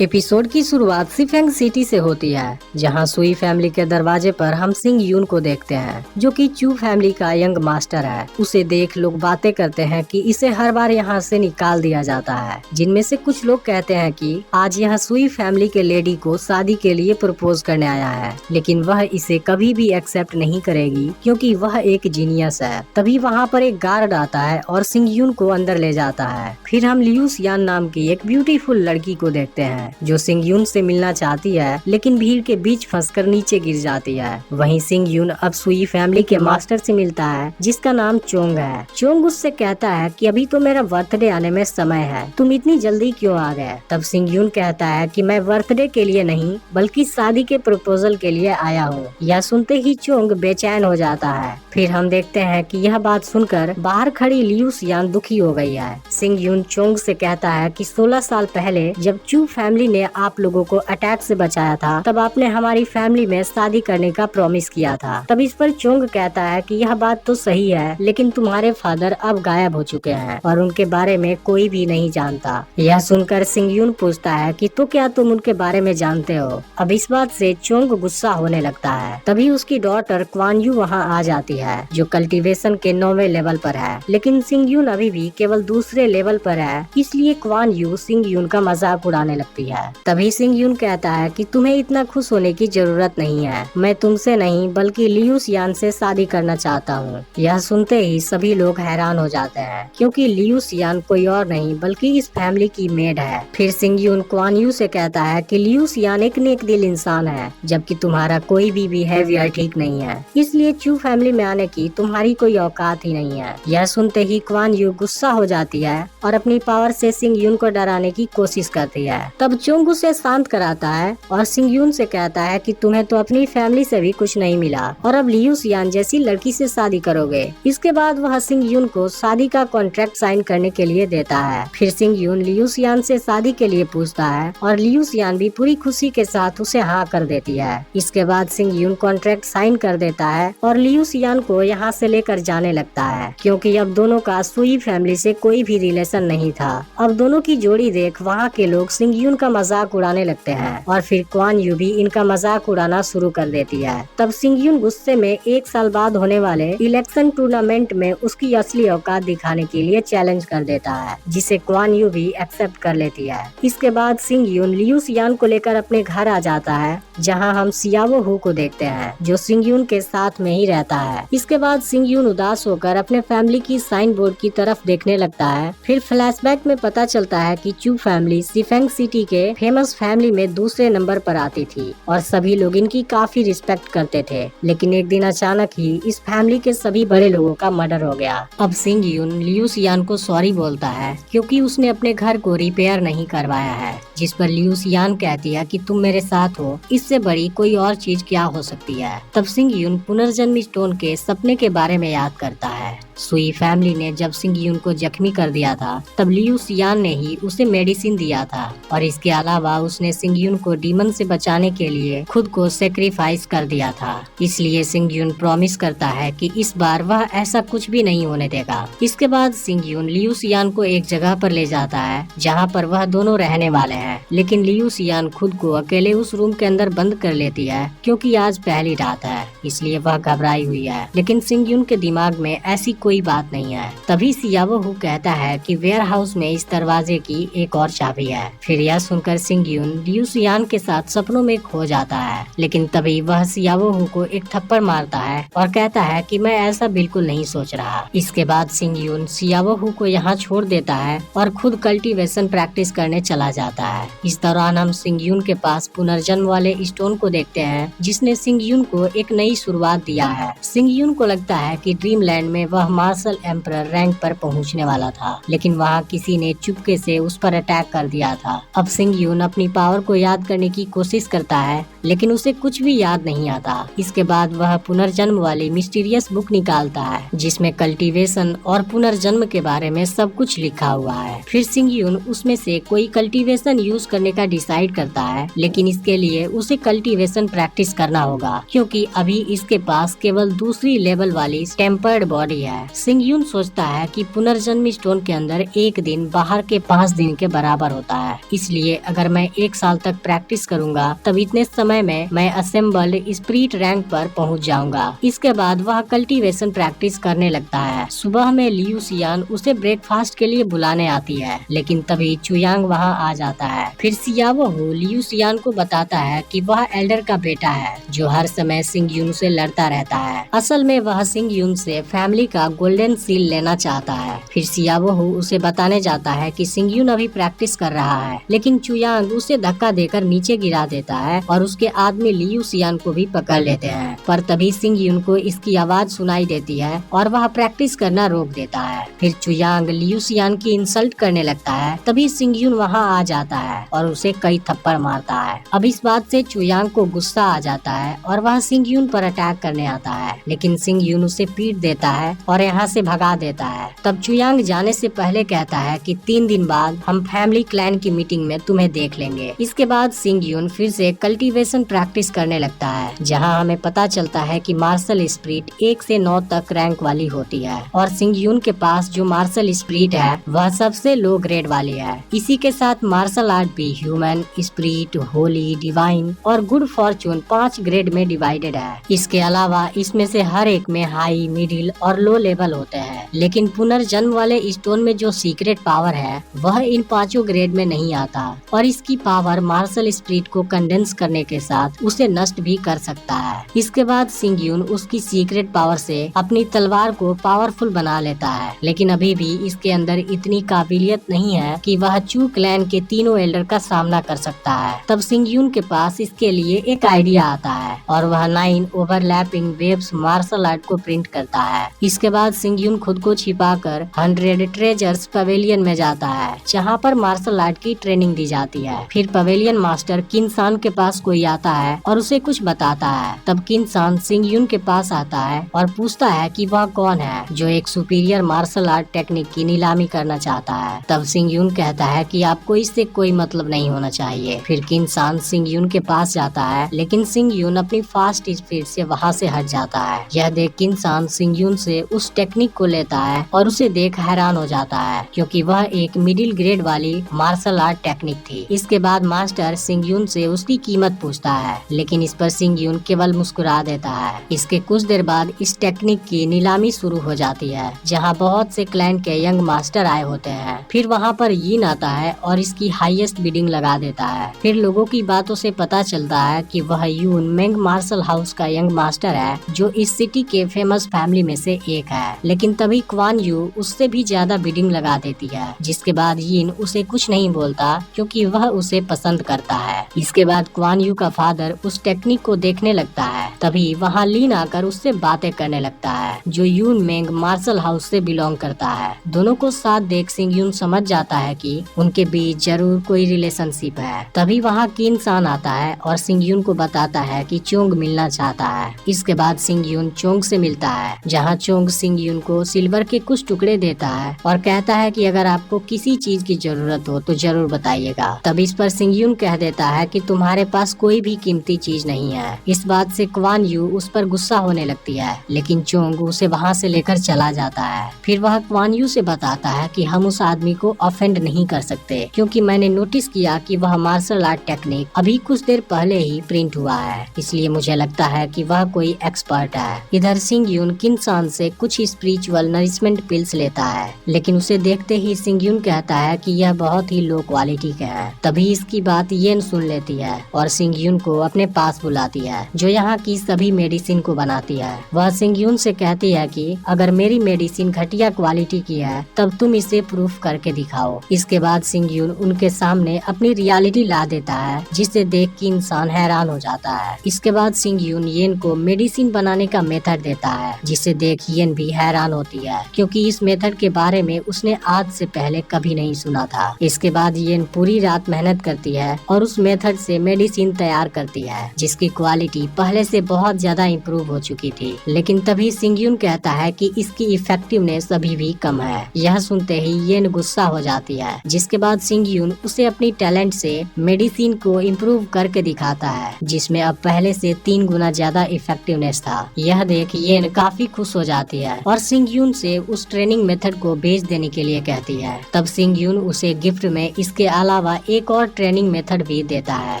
Episode की शुरुआत सिफेंग city से होती है, जहां सुई फैमिली के दरवाजे पर हम सिंग यून को देखते हैं, जो कि चू फैमिली का यंग मास्टर है। उसे देख लोग बातें करते हैं कि इसे हर बार यहां से निकाल दिया जाता है, जिनमें से कुछ लोग कहते हैं कि आज यह सुई फैमिली के लेडी को शादी के लिए प्रपोज करने आया है, लेकिन वह इसे कभी भी एक्सेप्ट नहीं करेगी क्योंकि वह एक जीनियस है। तभी वहाँ पर एक गार्ड आता है और सिंग यून को अंदर ले जाता है। फिर हम लियू सियान नाम की एक ब्यूटीफुल लड़की को देखते हैं, जो सिंग यून से मिलना चाहती है, लेकिन भीड़ के बीच फंसकर नीचे गिर जाती है। वहीं सिंग यून अब सुई फैमिली के मास्टर से मिलता है, जिसका नाम चोंग है। चोंग उससे कहता है कि अभी तो मेरा बर्थडे आने में समय है, तुम इतनी जल्दी क्यों आ गए? तब सिंग यून कहता है कि मैं बर्थडे के लिए नहीं बल्कि शादी के प्रपोजल के लिए आया हूँ। यह सुनते ही चोंग बेचैन हो जाता है। फिर हम देखते हैं कि यह बात सुनकर बाहर खड़ी लियू सियान दुखी हो गई है। सिंग यून चोंग से कहता है कि 16 साल पहले जब चू फैमिली ने आप लोगों को अटैक से बचाया था, तब आपने हमारी फैमिली में शादी करने का प्रॉमिस किया था। तब इस पर चोंग कहता है कि यह बात तो सही है, लेकिन तुम्हारे फादर अब गायब हो चुके हैं और उनके बारे में कोई भी नहीं जानता। यह सुनकर सिंग यून पूछता है कि तो क्या तुम उनके बारे में जानते हो? अब इस बात से चोंग गुस्सा होने लगता है। तभी उसकी डॉटर क्वान यू वहाँ आ जाती है, जो कल्टीवेशन के 9वें लेवल पर है, लेकिन सिंग यून अभी भी केवल दूसरे लेवल पर है। इसलिए क्वान यू सिंग यून का मजाक उड़ाने लगती है। तभी सिंग यून कहता है कि तुम्हें इतना खुश होने की जरूरत नहीं है, मैं तुमसे नहीं बल्कि लियू सियान से शादी करना चाहता हूँ। यह सुनते ही सभी लोग हैरान हो जाते हैं, क्योंकि लियू सियान कोई और नहीं बल्कि इस फैमिली की मेड है। फिर सिंग यून क्वान यू से कहता है कि लियू सियान एक नेक दिल इंसान है, जबकि तुम्हारा कोई भी बिहेवियर ठीक नहीं है, इसलिए चू फैमिली में आने की तुम्हारी कोई औकात ही नहीं है। यह सुनते ही क्वान यू गुस्सा हो जाती है और अपनी पावर से सिंग यून को डराने की कोशिश करती है। तब चोंग उसे शांत कराता है और सिंग यून से कहता है कि तुम्हें तो अपनी फैमिली से भी कुछ नहीं मिला और अब लियू सियान जैसी लड़की से शादी करोगे। इसके बाद वह सिंग यून को शादी का कॉन्ट्रैक्ट साइन करने के लिए देता है। फिर सिंग यून लियू सियान से शादी के लिए पूछता है और लियू सियान भी पूरी खुशी के साथ उसे हाँ कर देती है। इसके बाद सिंग यून कॉन्ट्रैक्ट साइन कर देता है और लियू सियान को यहाँ से लेकर जाने लगता है, क्योंकि अब दोनों का सुई फैमिली से कोई भी रिलेशन नहीं था। अब दोनों की जोड़ी देख वहाँ के लोग सिंग यून का मजाक उड़ाने लगते हैं और फिर क्वान यू भी इनका मजाक उड़ाना शुरू कर देती है। तब सिंग यून गुस्से में 1 साल बाद होने वाले इलेक्शन टूर्नामेंट में उसकी असली औकात दिखाने के लिए चैलेंज कर देता है, जिसे क्वान यू भी एक्सेप्ट कर लेती है। इसके बाद सिंग यून लियू सियान को लेकर अपने घर आ जाता है, जहाँ हम सियावो हु को देखते हैं, जो सिंग यून के साथ में ही रहता है। इसके बाद सिंग यून उदास होकर अपने फैमिली की साइन बोर्ड की तरफ देखने लगता है। फिर फ्लैशबैक में पता चलता है कि चू फैमिली सिफेंग सिटी के फेमस फैमिली में दूसरे नंबर पर आती थी और सभी लोग इनकी काफी रिस्पेक्ट करते थे, लेकिन एक दिन अचानक ही इस फैमिली के सभी बड़े लोगों का मर्डर हो गया। अब सिंग यून लियू सियान को सॉरी बोलता है, क्योंकि उसने अपने घर को रिपेयर नहीं करवाया है, जिस पर लियू सियान कहती है कि तुम मेरे साथ हो, इससे बड़ी कोई और चीज क्या हो सकती है। तब सिंग यून पुनर्जन्म स्टोन के सपने के बारे में याद करता है। सुई फैमिली ने जब सिंग यून को जख्मी कर दिया था, तब लियू सियान ने ही उसे मेडिसिन दिया था और इसके अलावा उसने सिंग यून को डीमन से बचाने के लिए खुद को सेक्रीफाइस कर दिया था। इसलिए सिंग यून प्रॉमिस करता है कि इस बार वह ऐसा कुछ भी नहीं होने देगा। इसके बाद सिंग यून लियू सियान को एक जगह पर ले जाता है, जहाँ पर वह दोनों रहने वाले हैं, लेकिन लियू सियान खुद को अकेले उस रूम के अंदर बंद कर लेती है, क्योंकि आज पहली रात है, इसलिए वह घबराई हुई है। लेकिन सिंग यून के दिमाग में ऐसी कोई बात नहीं है। तभी सियावो हु कहता है कि वेयर हाउस में इस दरवाजे की एक और चाबी है। फिर यह सुनकर सिंग यून लियू सियान के साथ सपनों में खो जाता है, लेकिन तभी वह सियावो हु को एक थप्पड़ मारता है और कहता है कि मैं ऐसा बिल्कुल नहीं सोच रहा। इसके बाद सिंग यून सियावो हु को यहाँ छोड़ देता है और खुद कल्टीवेशन प्रैक्टिस करने चला जाता है। इस दौरान हम सिंग यून के पास पुनर्जन्म वाले स्टोन को देखते हैं, जिसने सिंग यून को एक नई शुरुआत दिया है। सिंग यून को लगता है कि ड्रीमलैंड में वह मार्शल एम्परर रैंक पर पहुंचने वाला था, लेकिन वहां किसी ने चुपके से उस पर अटैक कर दिया था। अब सिंग यून अपनी पावर को याद करने की कोशिश करता है, लेकिन उसे कुछ भी याद नहीं आता। इसके बाद वह पुनर्जन्म वाली मिस्टीरियस बुक निकालता है, जिसमें कल्टीवेशन और पुनर्जन्म के बारे में सब कुछ लिखा हुआ है। फिर सिंग यून उसमें से कोई कल्टीवेशन यूज करने का डिसाइड करता है, लेकिन इसके लिए उसे कल्टीवेशन प्रैक्टिस करना होगा, क्योंकि अभी इसके पास केवल दूसरी लेवल वाली टेम्पर्ड बॉडी है। है। सिंग यून सोचता है कि पुनर्जन्म स्टोन के अंदर एक दिन बाहर के 5 दिन के बराबर होता है, इसलिए अगर मैं 1 साल तक प्रैक्टिस करूंगा तब इतने समय में मैं असेंबल्ड स्पिरिट रैंक पर पहुंच जाऊंगा। इसके बाद वह कल्टीवेशन प्रैक्टिस करने लगता है। सुबह में लियू सियान उसे ब्रेकफास्ट के लिए बुलाने आती है, लेकिन तभी चुयांग वहां आ जाता है। फिर सियावो हु लियू सियान को बताता है कि वह एल्डर का बेटा है जो हर समय सिंग यून से लड़ता रहता है। असल में वह सिंग यून से फैमिली का गोल्डन सील लेना चाहता है। फिर सियावो हु उसे बताने जाता है कि सिंग यून अभी प्रैक्टिस कर रहा है, लेकिन चुयांग उसे धक्का देकर नीचे गिरा देता है और उसके आदमी लियू सियान को भी पकड़ लेते हैं। पर तभी सिंग यून को इसकी आवाज सुनाई देती है और वह प्रैक्टिस करना रोक देता है। फिर चुयांग लियू सियान की इंसल्ट करने लगता है। तभी सिंग यून वहाँ आ जाता है और उसे कई थप्पड़ मारता है। अब इस बात से चुयांग को गुस्सा आ जाता है और वह सिंग यून पर अटैक करने आता है, लेकिन सिंग यून उसे पीट देता है और यहाँ से भगा देता है। तब चुयांग जाने से पहले कहता है कि 3 दिन बाद हम फैमिली क्लैन की मीटिंग में तुम्हें देख लेंगे। इसके बाद सिंग यून फिर से कल्टीवेशन प्रैक्टिस करने लगता है, जहाँ हमें पता चलता है कि मार्शल स्पिरिट 1 से 9 तक रैंक वाली होती है और सिंग यून के पास जो मार्शल स्पिरिट है वह सबसे लो ग्रेड वाली है। इसी के साथ मार्शल आर्ट भी ह्यूमन, स्पिरिट, होली, डिवाइन और गुड फॉर्चून 5 ग्रेड में डिवाइडेड है। इसके अलावा इसमें से हर एक में हाई, मिडिल और लो लेवल होते हैं, लेकिन पुनर्जन्म वाले स्टोन में जो सीक्रेट पावर है वह इन 5 ग्रेड में नहीं आता और इसकी पावर मार्शल स्पिरिट को कंडेंस करने के साथ उसे नष्ट भी कर सकता है। इसके बाद सिंग यून उसकी सीक्रेट पावर से अपनी तलवार को पावरफुल बना लेता है, लेकिन अभी भी इसके अंदर इतनी काबिलियत नहीं है कि वह चू क्लैन के तीनों एल्डर का सामना कर सकता है। तब सिंग यून के पास इसके लिए एक आइडिया आता है और वह 9 ओवरलैपिंग वेव्स मार्शल आर्ट को प्रिंट करता है। इसके बाद सिंग यून खुद को छिपाकर 100 ट्रेजर्स पवेलियन में जाता है, जहाँ पर मार्शल आर्ट की ट्रेनिंग दी जाती है। फिर पवेलियन मास्टर किनसान के पास कोई आता है और उसे कुछ बताता है। तब किनसान सिंग यून के पास आता है और पूछता है कि वह कौन है जो एक सुपीरियर मार्शल आर्ट टेक्निक की नीलामी करना चाहता है। तब सिंग यून कहता है कि आपको इससे कोई मतलब नहीं होना चाहिए। फिर किनसान सिंग यून के पास जाता है, लेकिन सिंग यून अपनी फास्ट स्पीड से वहाँ से हट जाता है। यह देख किनसान सिंग यून से उस टेक्निक को लेता है और उसे देख हैरान हो जाता है, क्योंकि वह एक मिडिल ग्रेड वाली मार्शल आर्ट टेक्निक थी। इसके बाद मास्टर सिंग यून से उसकी कीमत पूछता है, लेकिन इस पर सिंग यून केवल मुस्कुरा देता है। इसके कुछ देर बाद इस टेक्निक की नीलामी शुरू हो जाती है, जहाँ बहुत से क्लैन के यंग मास्टर आए होते हैं। फिर वहाँ पर यीन आता है और इसकी हाईएस्ट बिडिंग लगा देता है। फिर लोगों की बातों से पता चलता है कि वह यून मेंग मार्शल हाउस का यंग मास्टर है, जो इस सिटी के फेमस फैमिली में से एक है। लेकिन तभी क्वान यू उससे भी ज्यादा बिडिंग लगा देती है, जिसके बाद यीन उसे कुछ नहीं बोलता क्योंकि वह उसे पसंद करता है। इसके बाद क्वान यू का फादर उस टेक्निक को देखने लगता है। तभी वहाँ लीन आकर उससे बातें करने लगता है, जो यून मेंग मार्शल हाउस से बिलोंग करता है। दोनों को साथ देख सिंग यून समझ जाता है कि उनके बीच जरूर कोई रिलेशनशिप है। तभी वहाँ किनसान आता है और सिंग यून को बताता है कि चोंग मिलना चाहता है। इसके बाद सिंग यून चोंग से मिलता है, जहाँ चोंग सिंग यून को सिल्वर के कुछ टुकड़े देता है और कहता है कि अगर आपको किसी चीज की जरूरत हो तो जरूर बताइएगा। तब इस पर सिंग यून कह देता है कि तुम्हारे पास कोई भी कीमती चीज नहीं है। इस बात से क्वान यू उस पर गुस्सा होने लगती है, लेकिन चोंग उसे वहाँ से लेकर चला जाता है। फिर वह क्वान यू से बताता है कि हम उस आदमी को ऑफेंड नहीं कर सकते, क्योंकि मैंने नोटिस किया कि वह मार्शल आर्ट टेक्निक अभी कुछ देर पहले ही प्रिंट हुआ है, इसलिए मुझे लगता है कि वह कोई एक्सपर्ट है। इधर सिंग यून किनसान से कुछ स्पिरिचुअल नरिशमेंट पिल्स लेता है, लेकिन उसे देखते ही सिंग यून कहता है कि यह बहुत ही लो क्वालिटी के हैं। तभी इसकी बात येन सुन लेती है और सिंग यून को अपने पास बुलाती है, जो यहाँ की सभी मेडिसिन को बनाती है। वह सिंग यून से कहती है कि अगर मेरी मेडिसिन घटिया क्वालिटी की है तब तुम इसे प्रूफ करके दिखाओ। इसके बाद सिंग यून उनके सामने अपनी रियलिटी ला देता है, जिसे देख के इंसान हैरान हो जाता है। इसके बाद सिंग यून येन को मेडिसिन बनाने का मेथड देता है, जिसे देख येन भी हैरान होती है, क्योंकि इस मेथड के बारे में उसने आज से पहले कभी नहीं सुना था। इसके बाद येन पूरी रात मेहनत करती है और उस मेथड से मेडिसिन तैयार करती है, जिसकी क्वालिटी पहले से बहुत ज्यादा इम्प्रूव हो चुकी थी। लेकिन तभी सिंग यून कहता है कि इसकी इफेक्टिवनेस अभी भी कम है। यह सुनते ही येन गुस्सा हो जाती है, जिसके बाद सिंग यून उसे अपनी टैलेंट से मेडिसिन को इम्प्रूव करके दिखाता है, जिसमें अब पहले से 3 गुना ज्यादा इफेक्टिवनेस था। यह देख येन काफी खुश हो जाती है है और सिंग यून से उस ट्रेनिंग मेथड को बेच देने के लिए कहती है। तब सिंग यून उसे गिफ्ट में इसके अलावा एक और ट्रेनिंग मेथड भी देता है।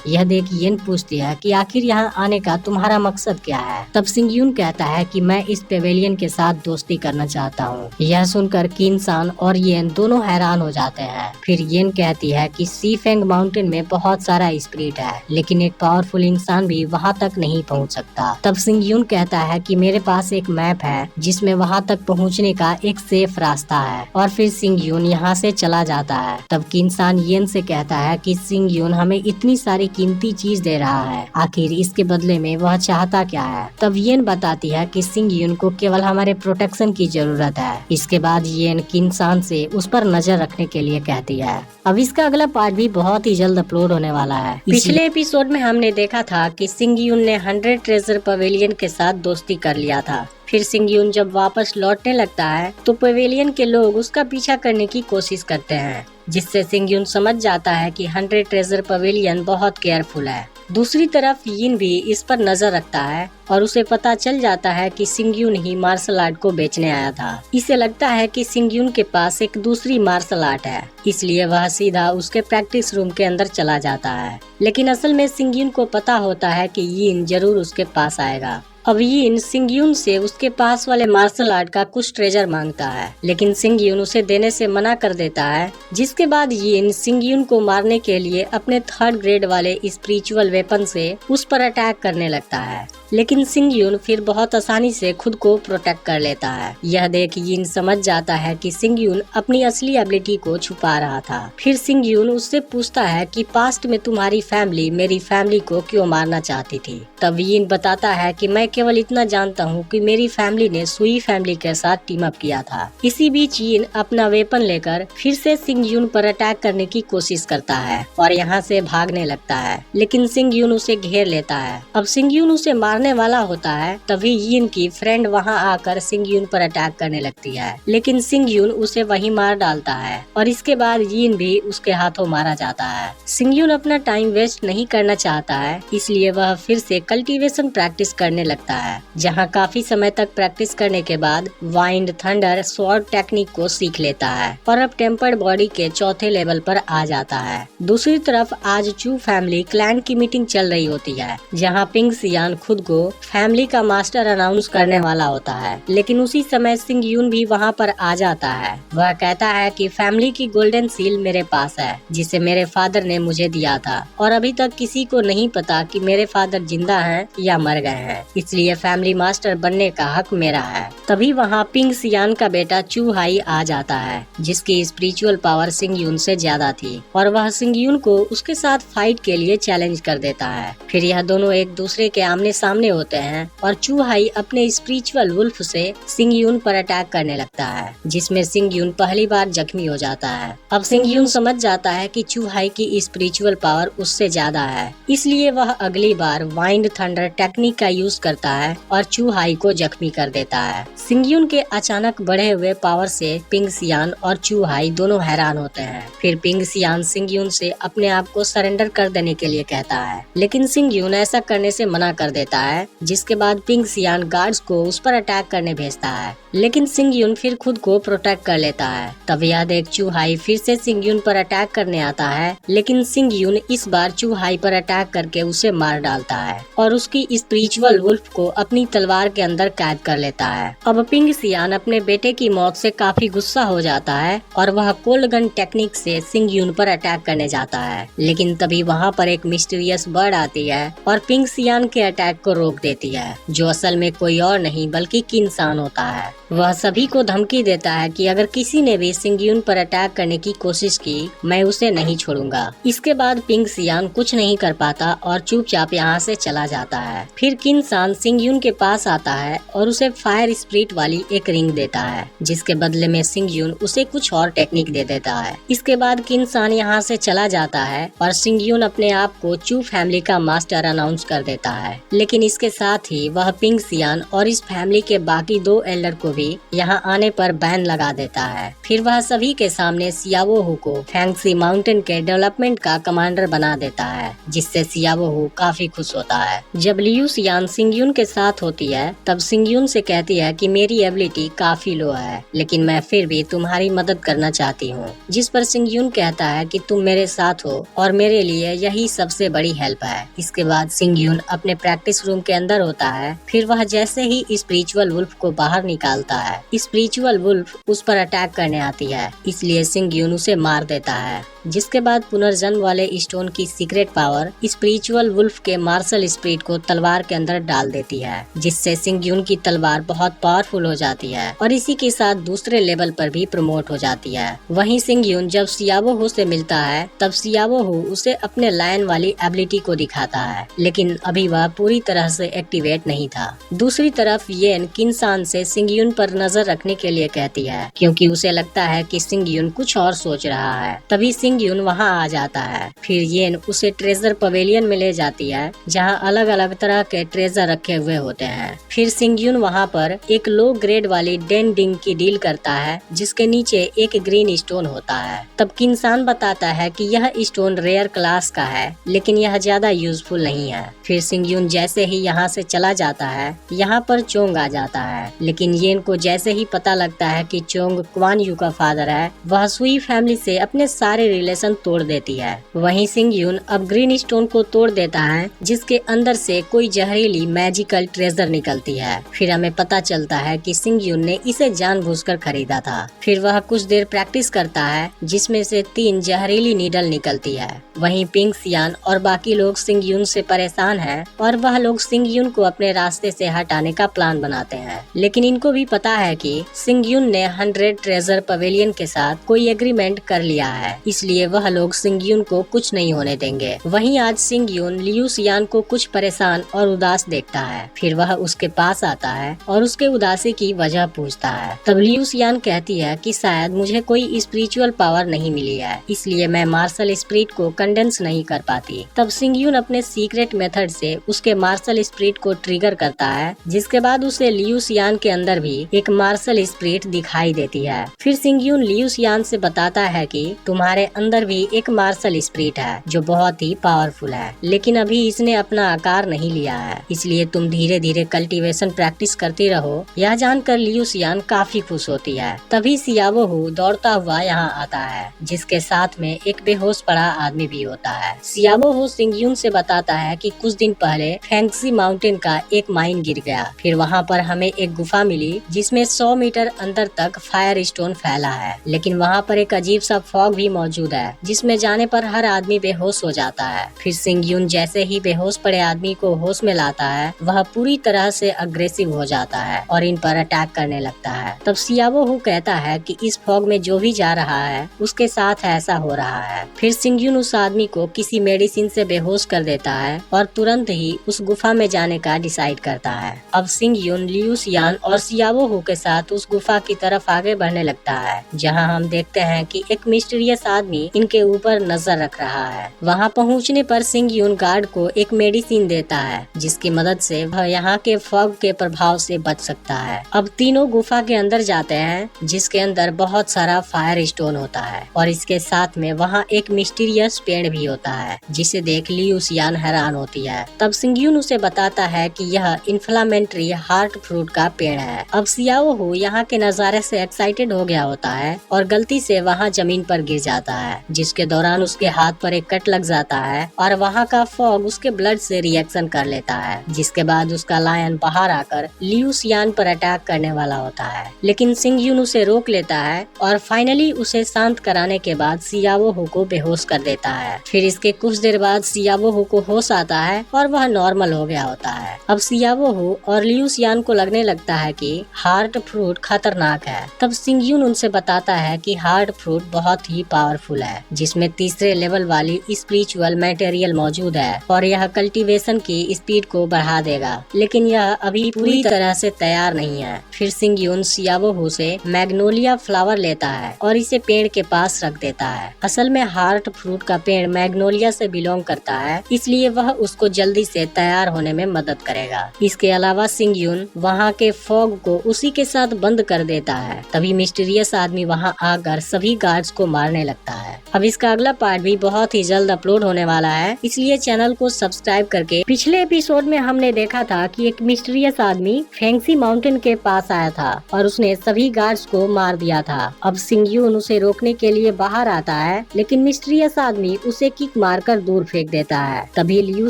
यह देख येन पूछती है कि आखिर यहाँ आने का तुम्हारा मकसद क्या है। तब सिंग यून कहता है कि मैं इस पेवेलियन के साथ दोस्ती करना चाहता हूँ। यह सुनकर किन सान और येन दोनों हैरान हो जाते हैं। फिर येन कहती है कि सी फेंग माउंटेन में बहुत सारा स्पिरिट है, लेकिन एक पावरफुल इंसान भी वहाँ तक नहीं पहुँच सकता। तब सिंग यून कहता है कि मेरे पास एक मैप है जिसमें वहाँ तक पहुँचने का एक सेफ रास्ता है, और फिर सिंग यून यहाँ से चला जाता है। तब किन्सान येन से कहता है कि सिंग यून हमें इतनी सारी कीमती चीज दे रहा है, आखिर इसके बदले में वह चाहता क्या है। तब येन बताती है कि सिंग यून को केवल हमारे प्रोटेक्शन की जरूरत है। इसके बाद येन किन्सान से उस पर नजर रखने के लिए कहती है। अब इसका अगला पार्ट भी बहुत ही जल्द अपलोड होने वाला है। पिछले एपिसोड में हमने देखा था कि सिंग यून ने 100 ट्रेजर पवेलियन के साथ दोस्ती कर लिया था। फिर सिंग यून जब वापस लौटने लगता है तो पवेलियन के लोग उसका पीछा करने की कोशिश करते हैं, जिससे सिंग यून समझ जाता है कि 100 ट्रेजर पवेलियन बहुत केयरफुल है। दूसरी तरफ यिन भी इस पर नजर रखता है और उसे पता चल जाता है कि सिंग यून ही मार्शल आर्ट को बेचने आया था। इसे लगता है कि सिंग यून के पास एक दूसरी मार्शल आर्ट है, इसलिए वह सीधा उसके प्रैक्टिस रूम के अंदर चला जाता है। लेकिन असल में सिंग यून को पता होता है कि यिन जरूर उसके पास आएगा। अब यिन सिंग यून से उसके पास वाले मार्शल आर्ट का कुछ ट्रेजर मांगता है, लेकिन सिंग यून उसे देने से मना कर देता है। जिसके बाद यिन सिंग यून को मारने के लिए अपने 3rd ग्रेड वाले स्पिरिचुअल वेपन से उस पर अटैक करने लगता है, लेकिन सिंग यून फिर बहुत आसानी से खुद को प्रोटेक्ट कर लेता है। यह देख यिन समझ जाता है कि सिंग यून अपनी असली एबिलिटी को छुपा रहा था। फिर सिंग यून उससे पूछता है कि पास्ट में तुम्हारी फैमिली मेरी फैमिली को क्यों मारना चाहती थी। तब यिन बताता है कि मैं केवल इतना जानता हूँ कि मेरी फैमिली ने सुई फैमिली के साथ टीम अप किया था। इसी बीच यिन अपना वेपन लेकर फिर से सिंग यून पर अटैक करने की कोशिश करता है और यहाँ से भागने लगता है, लेकिन सिंग यून उसे घेर लेता है। अब सिंग यून उसे मारने वाला होता है, तभी यिन की फ्रेंड वहां आकर सिंग यून पर अटैक करने लगती है, लेकिन सिंग यून उसे वहीं मार डालता है और इसके बाद यिन भी उसके हाथों मारा जाता है। सिंग यून अपना टाइम वेस्ट नहीं करना चाहता है, इसलिए वह फिर से कल्टीवेशन प्रैक्टिस करने लगता है, जहां काफी समय तक प्रैक्टिस करने के बाद वाइंड थंडर स्वॉर्ड टेक्निक को सीख लेता है और अब टेम्पर्ड बॉडी के 4थे लेवल पर आ जाता है। दूसरी तरफ आज चू फैमिली क्लैन की मीटिंग चल रही होती है, जहां पिंग सियान खुद को फैमिली का मास्टर अनाउंस करने वाला होता है, लेकिन उसी समय सिंग यून भी वहाँ पर आ जाता है। वह कहता है कि फैमिली की गोल्डन सील मेरे पास है, जिसे मेरे फादर ने मुझे दिया था और अभी तक किसी को नहीं पता कि मेरे फादर जिंदा हैं या मर गए हैं, इसलिए फैमिली मास्टर बनने का हक मेरा है। तभी वहाँ पिंग सियान का बेटा चू हाई आ जाता है, जिसकी स्पिरिचुअल पावर सिंग यून से ज्यादा थी और वह सिंग यून को उसके साथ फाइट के लिए चैलेंज कर देता है। फिर यह दोनों एक दूसरे के आमने सामने होते हैं और चू हाई अपने स्पिरिचुअल वुल्फ से सिंग यून पर अटैक करने लगता है, जिसमें सिंग यून पहली बार जख्मी हो जाता है। अब सिंग यून समझ जाता है कि चू हाई की स्पिरिचुअल पावर उससे ज्यादा है, इसलिए वह अगली बार वाइंड थंडर टेक्निक का यूज करता है और चू हाई को जख्मी कर देता है। सिंग यून के अचानक बढ़े हुए पावर से पिंग सियान और चू हाई दोनों हैरान होते हैं। फिर पिंग सियान सिंग यून से अपने आप को सरेंडर कर देने के लिए कहता है, लेकिन सिंग यून ऐसा करने से मना कर देता है, जिसके बाद पिंग सियान गार्ड्स को उस पर अटैक करने भेजता है, लेकिन सिंग यून फिर खुद को प्रोटेक्ट कर लेता है। तब यह देख चू हाई फिर से सिंग यून पर अटैक करने आता है, लेकिन सिंग यून इस बार चू हाई पर अटैक करके उसे मार डालता है और उसकी स्पिरिचुअल वुल्फ को अपनी तलवार के अंदर कैद कर लेता है। अब पिंग सियान अपने बेटे की मौत से काफी गुस्सा हो जाता है और वह कोल्ड गन टेक्निक से सिंग यून पर अटैक करने जाता है, लेकिन तभी वहाँ पर एक मिस्टीरियस बर्ड आती है और पिंग सियान के अटैक को रोक देती है, जो असल में कोई और नहीं बल्कि किन्सान होता है। वह सभी को धमकी देता है कि अगर किसी ने भी सिंग यून पर अटैक करने की कोशिश की, मैं उसे नहीं छोड़ूंगा। इसके बाद पिंग सियान कुछ नहीं कर पाता और चुपचाप यहाँ से चला जाता है। फिर किन्सान सिंग यून के पास आता है और उसे फायर स्पिरिट वाली एक रिंग देता है, जिसके बदले में सिंग यून उसे कुछ और टेक्निक दे देता है। इसके बाद किन्सान यहाँ से चला जाता है और सिंग यून अपने आप को चू फैमिली का मास्टर अनाउंस कर देता है, लेकिन इसके साथ ही वह पिंग सियान और इस फैमिली के बाकी 2 एल्डर को भी यहाँ आने पर बैन लगा देता है। फिर वह सभी के सामने सियावो हु को फैंगसी माउंटेन के डेवलपमेंट का कमांडर बना देता है, जिससे सियावो हु काफी खुश होता है। जब लियू सियान सिंगयून के साथ होती है तब सिंगयून से कहती है कि मेरी एबिलिटी काफी लो है, लेकिन मैं फिर भी तुम्हारी मदद करना चाहती हूँ। जिस पर सिंगयून कहता है कि तुम मेरे साथ हो और मेरे लिए यही सबसे बड़ी हेल्प है। इसके बाद सिंगयून अपने प्रैक्टिस रूम के अंदर होता है। फिर वह जैसे ही स्पिरिचुअल वुल्फ को बाहर निकालता है, स्पिरिचुअल वुल्फ उस पर अटैक करने आती है, इसलिए सिंगयून उसे मार देता है। जिसके बाद पुनर्जन्म वाले स्टोन की सीक्रेट पावर स्पिरिचुअल वुल्फ के मार्शल स्पिरिट को तलवार के अंदर डाल देती है, जिससे सिंगयून की तलवार बहुत पावरफुल हो जाती है और इसी के साथ दूसरे लेवल पर भी प्रमोट हो जाती है। वहीं सिंगयून जब सियावो हु से मिलता है तब सियावो हु उसे अपने लायन वाली एबिलिटी को दिखाता है, लेकिन अभी वह पूरी तरह से एक्टिवेट नहीं था। दूसरी तरफ येन किनसान से सिंगयून पर नजर रखने के लिए कहती है, क्योंकि उसे लगता है कि सिंगयून कुछ और सोच रहा है। तभी सिंगयून वहाँ आ जाता है। फिर येन उसे ट्रेजर पवेलियन में ले जाती है, जहाँ अलग अलग तरह के ट्रेजर रखे हुए होते हैं। फिर सिंगयून वहाँ पर एक लो ग्रेड वाली डेन डिंग की डील करता है, जिसके नीचे एक ग्रीन स्टोन होता है। तब किनसान बताता है कि यह स्टोन रेयर क्लास का है, लेकिन यह ज्यादा यूजफुल नहीं है। फिर सिंगयून जैसे ही यहाँ से चला जाता है, यहाँ पर चोंग आ जाता है, लेकिन येन को जैसे ही पता लगता है कि चोंग क्वान यू का फादर है, वह सुई फैमिली से अपने सारे रिलेशन तोड़ देती है। वहीं सिंगयून अब ग्रीन स्टोन को तोड़ देता है, जिसके अंदर से कोई जहरीली मैजिकल ट्रेजर निकलती है। फिर हमें पता चलता है कि सिंगयून ने इसे जानबूझकर खरीदा था। फिर वह कुछ देर प्रैक्टिस करता है, जिसमें से 3 जहरीली नीडल निकलती है। वहीं पिंग सियान और बाकी लोग सिंगयून से परेशान हैं और वह लोग सिंगयून को अपने रास्ते से हटाने का प्लान बनाते हैं, लेकिन इनको भी पता है कि सिंगयून ने 100 ट्रेजर पवेलियन के साथ कोई एग्रीमेंट कर लिया है, इसलिए वह लोग सिंगयून को कुछ नहीं होने देंगे। वहीं आज सिंगयून लियू सियान को कुछ परेशान और उदास देखता है। फिर वह उसके पास आता है और उसके उदासी की वजह पूछता है। तब लियू सियान कहती है कि शायद मुझे कोई स्पिरिचुअल पावर नहीं मिली है, इसलिए मैं मार्शल स्पिरिट को कंडेंस नहीं कर पाती। तब सिंगयून अपने सीक्रेट मेथड से उसके मार्शल स्पिरिट को ट्रिगर करता है, जिसके बाद उसे लियू सियान के अंदर भी एक मार्शल स्पिरिट दिखाई देती है। फिर सिंगयून लियू सियान से बताता है कि तुम्हारे अंदर भी एक मार्शल स्पिरिट है जो बहुत ही पावरफुल है, लेकिन अभी इसने अपना आकार नहीं लिया है, इसलिए तुम धीरे धीरे कल्टीवेशन प्रैक्टिस करती रहो। यह जानकर लियू सियान काफी खुश होती है। तभी सियावो हु दौड़ता हुआ यहाँ आता है, जिसके साथ में एक बेहोश पड़ा आदमी भी होता है। सियावो हु सिंगयून से बताता है कि कुछ दिन पहले फैंगसी माउंटेन का एक माइन गिर गया। फिर वहाँ पर हमें एक गुफा मिली, जिसमें 100 मीटर अंदर तक फायर स्टोन फैला है, लेकिन वहाँ पर एक अजीब सा फॉग भी मौजूद है, जिसमें जाने पर हर आदमी बेहोश हो जाता है। फिर सिंगयून जैसे ही बेहोश पड़े आदमी को होश में लाता है, वह पूरी तरह से अग्रेसिव हो जाता है और इन पर अटैक करने लगता है। तब सियावो हु कहता है कि इस फॉग में जो भी जा रहा है उसके साथ ऐसा हो रहा है। फिर सिंगयून उस आदमी को किसी मेडिसिन से बेहोश कर देता है और तुरंत ही उस गुफा में जाने का डिसाइड करता है। अब सिंगयून लियू सियान और सियावो हु के साथ उस गुफा की तरफ आगे बढ़ने लगता है, जहाँ हम देखते हैं कि एक मिस्टीरियस आदमी इनके ऊपर नजर रख रहा है। वहाँ पहुँचने पर सिंगयून गार्ड को एक मेडिसिन देता है, जिसकी मदद से वह यहाँ के फॉग के प्रभाव से बच सकता है। अब तीनों गुफा के अंदर जाते हैं, जिसके अंदर बहुत सारा फायर स्टोन होता है और इसके साथ में वहाँ एक मिस्टीरियस पेड़ भी होता है, जिसे देख लियू सियान हैरान होती है। तब सिंगयून उसे बताता है कि यह इन्फ्लामेटरी हार्ट फ्रूट का पेड़ है। अब सियाओ हु यहाँ के नजारे से एक्साइटेड हो गया होता है और गलती से वहाँ जमीन पर गिर जाता है, जिसके दौरान उसके हाथ पर एक कट लग जाता है और वहाँ का फॉग उसके ब्लड से रिएक्शन कर लेता है, जिसके बाद उसका लायन बाहर आकर लियू सियान पर अटैक करने वाला होता है, लेकिन सिंगयून उसे रोक लेता है और फाइनली उसे शांत कराने के बाद सियाओ हु को बेहोश कर देता है। फिर इसके कुछ देर बाद सियाओ हु को होश आता है और वह नॉर्मल हो गया होता है। अब सियाओ हु और लियू सियान को लगने लगता है कि हार्ट फ्रूट खतरनाक है। तब सिंगयून उनसे बताता है कि हार्ट फ्रूट बहुत ही पावरफुल पावरफुल है, जिसमें तीसरे लेवल वाली स्पिरिचुअल मटेरियल मौजूद है और यह कल्टीवेशन की स्पीड को बढ़ा देगा, लेकिन यह अभी पूरी तरह से तैयार नहीं है। फिर सिंग यून सियाबोहू से मैग्नोलिया फ्लावर लेता है और इसे पेड़ के पास रख देता है। असल में हार्ट फ्रूट का पेड़ मैग्नोलिया से बिलोंग करता है, इसलिए वह उसको जल्दी से तैयार होने में मदद करेगा। इसके अलावा सिंग यून वहाँ के फॉग को उसी के साथ बंद कर देता है। तभी मिस्टीरियस आदमी वहाँ आकर सभी गार्ड्स को मारने लगता है। अब इसका अगला पार्ट भी बहुत ही जल्द अपलोड होने वाला है, इसलिए चैनल को सब्सक्राइब करके। पिछले एपिसोड में हमने देखा था कि एक मिस्टीरियस आदमी फेंगसी माउंटेन के पास आया था और उसने सभी गार्ड्स को मार दिया था। अब सिंग यून उसे रोकने के लिए बाहर आता है, लेकिन मिस्टीरियस आदमी उसे किक मारकर दूर फेंक देता है। तभी लियू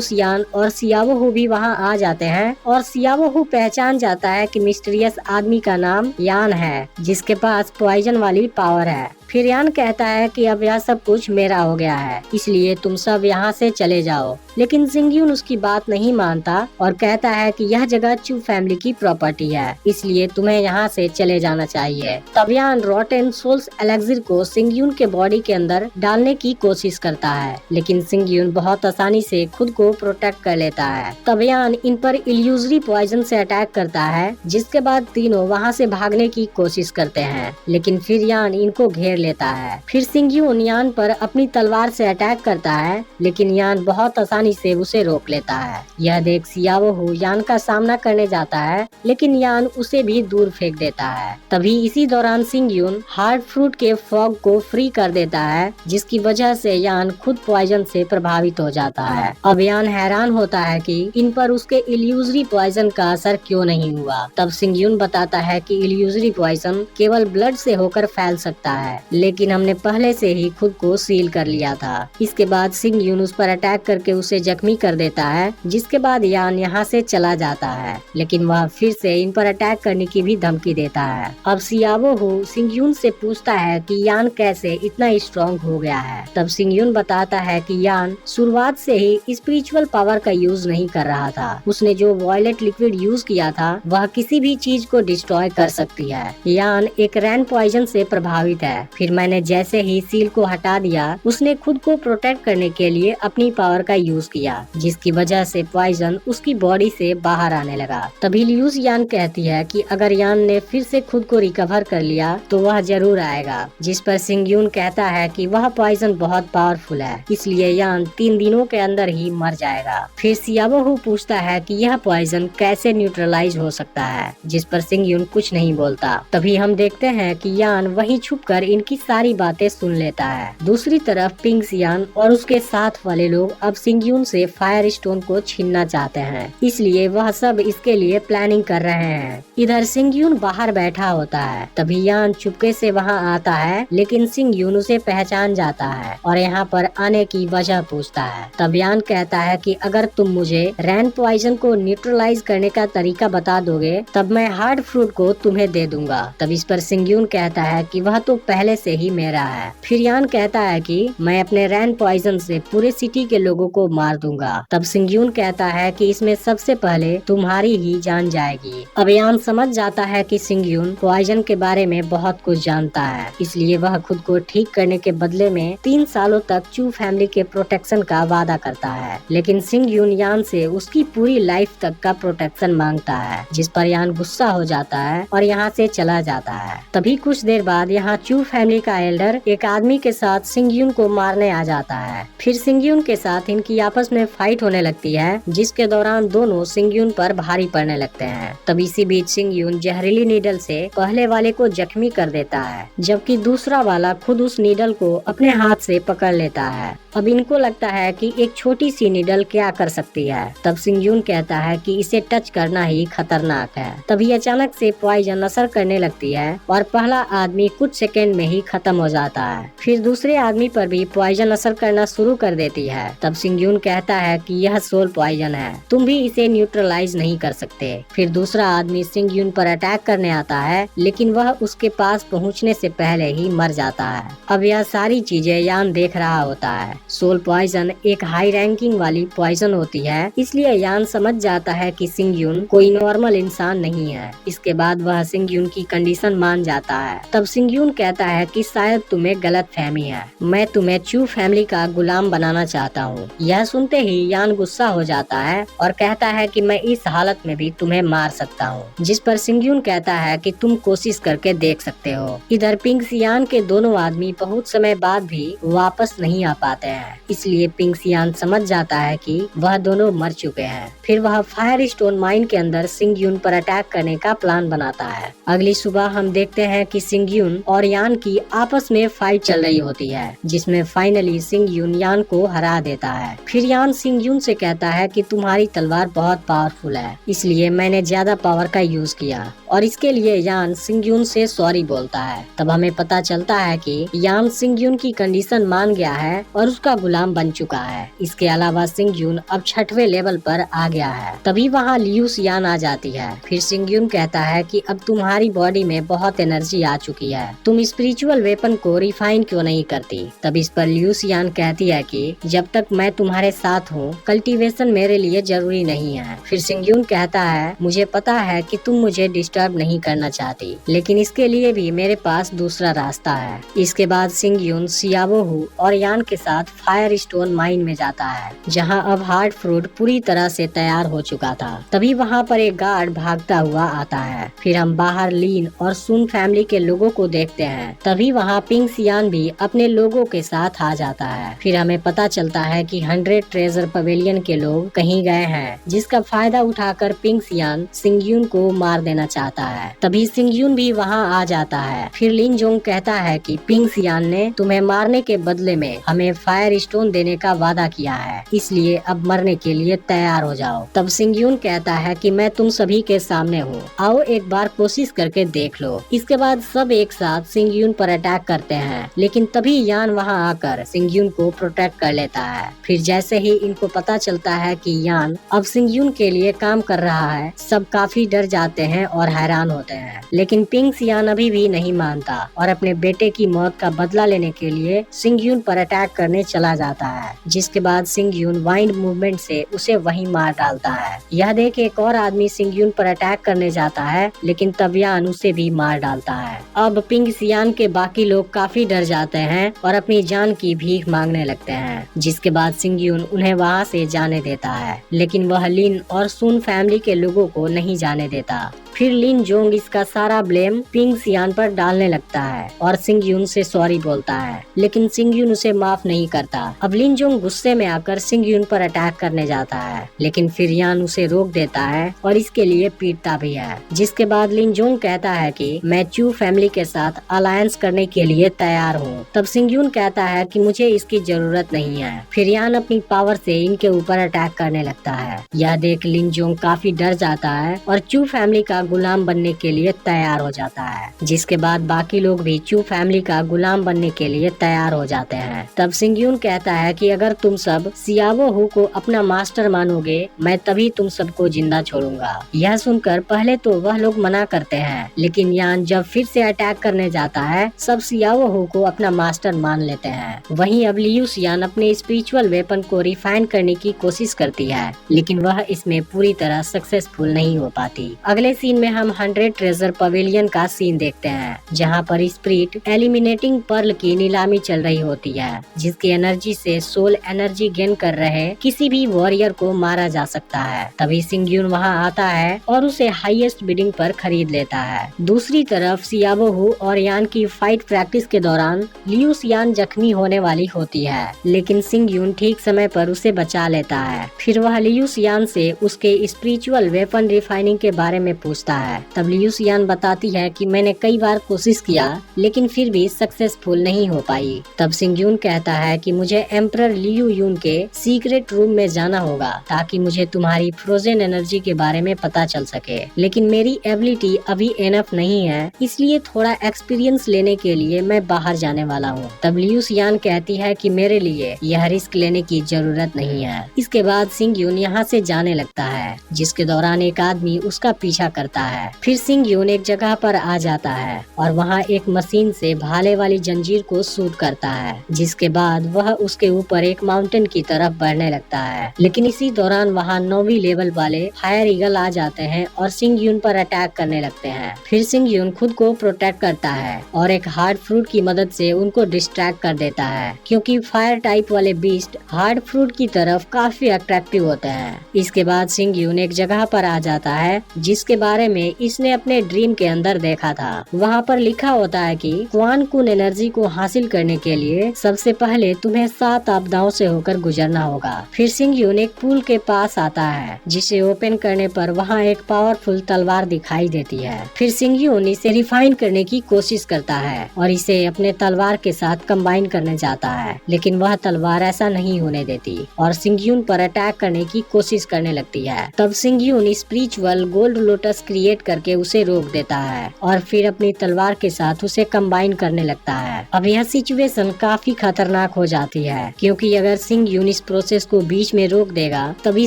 सियान और सियाबोहू भी वहाँ आ जाते हैं और सियाबोहू पहचान जाता है कि मिस्टीरियस आदमी का नाम यान है, जिसके पास पॉइजन वाली पावर है। फिर यान कहता है कि अब यह सब कुछ मेरा हो गया है, इसलिए तुम सब यहाँ से चले जाओ। लेकिन सिंग यून उसकी बात नहीं मानता और कहता है कि यह जगह चू फैमिली की प्रॉपर्टी है, इसलिए तुम्हें यहाँ से चले जाना चाहिए। तब यान रॉटेन सोल्स एलेक्सिर को सिंग यून के बॉडी के अंदर डालने की कोशिश करता है, लेकिन सिंग यून बहुत आसानी से खुद को प्रोटेक्ट कर लेता है। तब यान इन पर इल्यूजरी पॉइजन से अटैक करता है, जिसके बाद तीनों वहाँ से भागने की कोशिश करते हैं, लेकिन फिर यान इनको घेर लेता है। फिर सिंग यून यान पर अपनी तलवार से अटैक करता है, लेकिन यान बहुत आसानी से उसे रोक लेता है। यह देख सियाबोहू यान का सामना करने जाता है, लेकिन यान उसे भी दूर फेंक देता है। तभी इसी दौरान सिंग यून हार्ट फ्रूट के फॉग को फ्री कर देता है, जिसकी वजह से यान खुद पॉइजन से प्रभावित हो जाता है। अब यान हैरान होता है कि इन पर उसके इल्यूजरी पॉइजन का असर क्यों नहीं हुआ। तब सिंग यून बताता है कि इल्यूजरी पॉइजन केवल ब्लड से होकर फैल सकता है, लेकिन हमने पहले से ही खुद को सील कर लिया था। इसके बाद सिंग यून उस पर अटैक करके उसे जख्मी कर देता है, जिसके बाद यान यहाँ से चला जाता है, लेकिन वह फिर से इन पर अटैक करने की भी धमकी देता है। अब सियाबोहू सिंग यून से पूछता है कि यान कैसे इतना स्ट्रॉन्ग हो गया है। तब सिंग यून बताता है कि यान शुरुआत से ही स्पिरिचुअल पावर का यूज नहीं कर रहा था। उसने जो वॉयलेट लिक्विड यूज किया था वह किसी भी चीज को डिस्ट्रॉय कर सकती है। यान एक रैन पॉइजन से प्रभावित है। फिर मैंने जैसे ही सील को हटा दिया, उसने खुद को प्रोटेक्ट करने के लिए अपनी पावर का यूज किया, जिसकी वजह से पॉइजन उसकी बॉडी से बाहर आने लगा। तभी लियूस यान कहती है कि अगर यान ने फिर से खुद को रिकवर कर लिया तो वह जरूर आएगा, जिस पर सिंग यून कहता है कि वह पॉइजन बहुत पावरफुल है, इसलिए यान 3 दिनों के अंदर ही मर जाएगा। फिर सियाबोहू पूछता है कि यह पॉइजन कैसे न्यूट्रलाइज हो सकता है, जिस पर सिंग यून कुछ नहीं बोलता। तभी हम देखते हैं कि यान वहीं छुपकर इनकी सारी बातें सुन लेता है। दूसरी तरफ पिंग सियान और उसके साथ वाले लोग अब सिंग यून से फायर स्टोन को छीनना चाहते हैं, इसलिए वह सब इसके लिए प्लानिंग कर रहे हैं। इधर सिंग यून बाहर बैठा होता है। तभी यान चुपके से वहां आता है, लेकिन सिंग यून उसे पहचान जाता है और यहाँ पर आने की वजह पूछता है। तब यान कहता है कि अगर तुम मुझे रैन पॉइजन को न्यूट्रलाइज करने का तरीका बता दोगे, तब मैं हार्ड फ्रूट को तुम्हें दे दूंगा। तब इस पर सिंग यून कहता है कि वह तो पहले से ही मेरा है। फिर यान कहता है कि मैं अपने रैन पॉइजन से पूरे सिटी के लोगों को मार दूंगा। तब सिंग यून कहता है कि इसमें सबसे पहले तुम्हारी ही जान जाएगी। अब यान समझ जाता है कि सिंग यून पॉइजन के बारे में बहुत कुछ जानता है, इसलिए वह खुद को ठीक करने के बदले में 3 सालों तक चू फैमिली के प्रोटेक्शन का वादा करता है। लेकिन सिंग यून यान से उसकी पूरी लाइफ तक का प्रोटेक्शन मांगता है, जिस पर यान गुस्सा हो जाता है और यहाँ से चला जाता है। तभी कुछ देर बाद यहाँ चू फैमिली का एल्डर एक आदमी के साथ सिंग यून को मारने आ जाता है। फिर सिंग यून के साथ इनकी आपस में फाइट होने लगती है, जिसके दौरान दोनों सिंग यून पर भारी पड़ने लगते हैं। तब इसी बीच सिंग यून जहरीली नीडल से पहले वाले को जख्मी कर देता है, जबकि दूसरा वाला खुद उस नीडल को अपने हाथ से पकड़ लेता है। अब इनको लगता है कि एक छोटी सी नीडल क्या कर सकती है। तब सिंग यून कहता है कि इसे टच करना ही खतरनाक है। तभी अचानक से पॉइजन असर करने लगती है और पहला आदमी कुछ सेकंड में ही खत्म हो जाता है। फिर दूसरे आदमी पर भी पॉइजन असर करना शुरू कर देती है। तब सिंग यून कहता है कि यह सोल पॉइजन है, तुम भी इसे न्यूट्रलाइज नहीं कर सकते। फिर दूसरा आदमी सिंग यून पर अटैक करने आता है, लेकिन वह उसके पास पहुंचने से पहले ही मर जाता है। अब यह सारी चीजें यान देख रहा होता है। सोल पॉइजन एक हाई रैंकिंग वाली पॉइजन होती है, इसलिए यान समझ जाता है कि सिंग यून कोई नॉर्मल इंसान नहीं है। इसके बाद वह सिंग यून की कंडीशन मान जाता है। तब सिंग यून कहता है है कि शायद तुम्हें गलत फहमी है, मैं तुम्हें चू फैमिली का गुलाम बनाना चाहता हूँ। यह सुनते ही यान गुस्सा हो जाता है और कहता है कि मैं इस हालत में भी तुम्हें मार सकता हूँ, जिस पर सिंगयून कहता है कि तुम कोशिश करके देख सकते हो। इधर पिंग सियान के दोनों आदमी बहुत समय बाद भी वापस नहीं आ पाते हैं, इसलिए पिंग सियान समझ जाता है कि वह दोनों मर चुके हैं। फिर वह फायर स्टोन माइन के अंदर सिंगयून पर अटैक करने का प्लान बनाता है। अगली सुबह हम देखते हैं कि सिंगयून और यान की आपस में फाइट चल रही होती है, जिसमें फाइनली सिंगयून यान को हरा देता है। फिर यान सिंगयून से कहता है कि तुम्हारी तलवार बहुत पावरफुल है, इसलिए मैंने ज्यादा पावर का यूज किया, और इसके लिए यान सिंगयून से सॉरी बोलता है। तब हमें पता चलता है कि यान सिंगयून की कंडीशन मान गया है और उसका गुलाम बन चुका है। इसके अलावा सिंगयून अब 6वें लेवल पर आ गया है। तभी वहाँ लियूस यान आ जाती है। फिर सिंगयून कहता है कि अब तुम्हारी बॉडी में बहुत एनर्जी आ चुकी है, तुम स्पिरिचुअल वेपन को रिफाइन क्यों नहीं करती। तब इस पर लियूस यान कहती है कि जब तक मैं तुम्हारे साथ हूँ, कल्टीवेशन मेरे लिए जरूरी नहीं है। फिर सिंगयून कहता है मुझे पता है कि तुम मुझे डिस्टर्ब नहीं करना चाहती, लेकिन इसके लिए भी मेरे पास दूसरा रास्ता है। इसके बाद सिंगयून सियावोहू और यान के साथ फायर स्टोन माइन में जाता है, जहाँ अब हार्ड फ्रूट पूरी तरह से तैयार हो चुका था। तभी वहाँ पर एक गार्ड भागता हुआ आता है। फिर हम बाहर लीन और सुन फैमिली के लोगों को देखते हैं। तभी वहाँ पिंग सियान भी अपने लोगों के साथ आ जाता है। फिर हमें पता चलता है कि 100 ट्रेजर पवेलियन के लोग कहीं गए हैं, जिसका फायदा उठाकर पिंग सियान सिंगयून को मार देना चाहता है। तभी सिंगयून भी वहाँ आ जाता है। फिर लिन जोंग कहता है कि पिंग सियान ने तुम्हें मारने के बदले में हमें फायर स्टोन देने का वादा किया है, इसलिए अब मरने के लिए तैयार हो जाओ। तब सिंगयून कहता है कि मैं तुम सभी के सामने हूँ, आओ एक बार कोशिश करके देख लो। इसके बाद सब एक साथ सिंगयून पर अटैक करते हैं, लेकिन तभी यान वहाँ आकर सिंगयून को प्रोटेक्ट कर लेता है। फिर जैसे ही इनको पता चलता है कि यान अब सिंगयून के लिए काम कर रहा है, सब काफी डर जाते हैं और हैरान होते हैं। लेकिन पिंग सियान अभी भी नहीं मानता और अपने बेटे की मौत का बदला लेने के लिए सिंगयून पर अटैक करने चला जाता है, जिसके बाद सिंगयून वाइंड मूवमेंट से उसे वहीं मार डालता है। यह देख एक और आदमी सिंगयून पर अटैक करने जाता है, लेकिन तब यान उसे भी मार डालता है। अब पिंग सियान के बाकी लोग काफी डर जाते हैं और अपनी जान की भीख मांगने लगते हैं, जिसके बाद सिंगयून उन्हें वहाँ से जाने देता है, लेकिन वह लिन और सुन फैमिली के लोगों को नहीं जाने देता। फिर लिन जोंग इसका सारा ब्लेम पिंग सियान पर डालने लगता है और सिंगयून से सॉरी बोलता है, लेकिन सिंगयून उसे माफ नहीं करता। अब लिन जोंग गुस्से में आकर सिंगयून पर अटैक करने जाता है, लेकिन फिर यान उसे रोक देता है और इसके लिए पीटता भी है। जिसके बाद लिन जोंग कहता है कि मैं चू फैमिली के साथ अलायंस करने के लिए तैयार हूँ। तब सिंगयून कहता है कि मुझे इसकी जरूरत नहीं है। फिर यान अपनी पावर से इनके ऊपर अटैक करने लगता है। यह देख लिन जोंग काफी डर जाता है और चू फैमिली का गुलाम बनने के लिए तैयार हो जाता है। जिसके बाद बाकी लोग भी चू फैमिली का गुलाम बनने के लिए तैयार हो जाते हैं। तब सिंगयून कहता है कि अगर तुम सब सियावोहू को अपना मास्टर मानोगे, मैं तभी तुम सबको जिंदा छोड़ूंगा। यह सुनकर पहले तो वह लोग मना करते हैं, लेकिन यान जब फिर से अटैक करने जाता है, सब सियावोहू को अपना मास्टर मान लेते हैं। वहीं अब लियूस यान अपने स्पिरिचुअल वेपन को रिफाइन करने की कोशिश करती है, लेकिन वह इसमें पूरी तरह सक्सेसफुल नहीं हो पाती। अगले सीन में हम 100 ट्रेजर पवेलियन का सीन देखते हैं, जहां पर स्पिरिट एलिमिनेटिंग पर्ल की नीलामी चल रही होती है, जिसकी एनर्जी से सोल एनर्जी गेन कर रहे किसी भी वॉरियर को मारा जा सकता है। तभी सिंगयून वहां आता है और उसे हाईएस्ट बिडिंग पर खरीद लेता है। दूसरी तरफ सियावोहू और यान की फाइट प्रैक्टिस के दौरान लियूस यान जख्मी होने वाली होती है, लेकिन सिंगयून ठीक समय पर उसे बचा लेता है। फिर वह लियूस यान से उसके स्पिरिचुअल वेपन रिफाइनिंग के बारे में पूछता है। तब लियूस यान बताती है कि मैंने कई बार कोशिश किया, लेकिन फिर भी सक्सेसफुल नहीं हो पाई। तब सिंगयून कहता है कि मुझे एम्परर लियू यून के सीक्रेट रूम में जाना होगा, ताकि मुझे तुम्हारी फ्रोजन एनर्जी के बारे में पता चल सके, लेकिन मेरी एबिलिटी अभी एनफ नहीं है, इसलिए थोड़ा एक्सपीरियंस लेने के लिए मैं बाहर जाने वाला हूँ। तब लियूस यान कहती है कि मेरे लिए यह रिस्क लेने की जरूरत नहीं है। इसके बाद सिंगयून यहाँ से जाने लगता है, जिसके दौरान एक आदमी उसका पीछा करता करता है। फिर सिंग यून एक जगह पर आ जाता है और वहाँ एक मशीन से भाले वाली जंजीर को शूट करता है, जिसके बाद वह उसके ऊपर एक माउंटेन की तरफ बढ़ने लगता है। लेकिन इसी दौरान वहाँ 9वीं लेवल वाले फायर ईगल आ जाते हैं और सिंग यून पर अटैक करने लगते हैं। फिर सिंग यून खुद को प्रोटेक्ट करता है और एक हार्ड फ्रूट की मदद से उनको डिस्ट्रैक्ट कर देता है, क्योंकि फायर टाइप वाले बीस्ट हार्ड फ्रूट की तरफ काफी अट्रैक्टिव होते हैं। इसके बाद सिंग यून एक जगह पर आ जाता है जिसके बारे में इसने अपने ड्रीम के अंदर देखा था। वहाँ पर लिखा होता है कि क्वान कुन एनर्जी को हासिल करने के लिए सबसे पहले तुम्हें 7 आपदाओं से होकर गुजरना होगा। फिर सिंग यून एक पुल के पास आता है जिसे ओपन करने पर वहाँ एक पावरफुल तलवार दिखाई देती है। फिर सिंग यून इसे रिफाइन करने की कोशिश करता है और इसे अपने तलवार के साथ कंबाइन करने जाता है, लेकिन वह तलवार ऐसा नहीं होने देती और सिंग यून पर अटैक करने की कोशिश करने लगती है। तब सिंग यून स्पिरिचुअल गोल्ड लोटस क्रिएट करके उसे रोक देता है और फिर अपनी तलवार के साथ उसे कंबाइन करने लगता है। अब यह सिचुएशन काफी खतरनाक हो जाती है, क्योंकि अगर सिंग यून इस प्रोसेस को बीच में रोक देगा तभी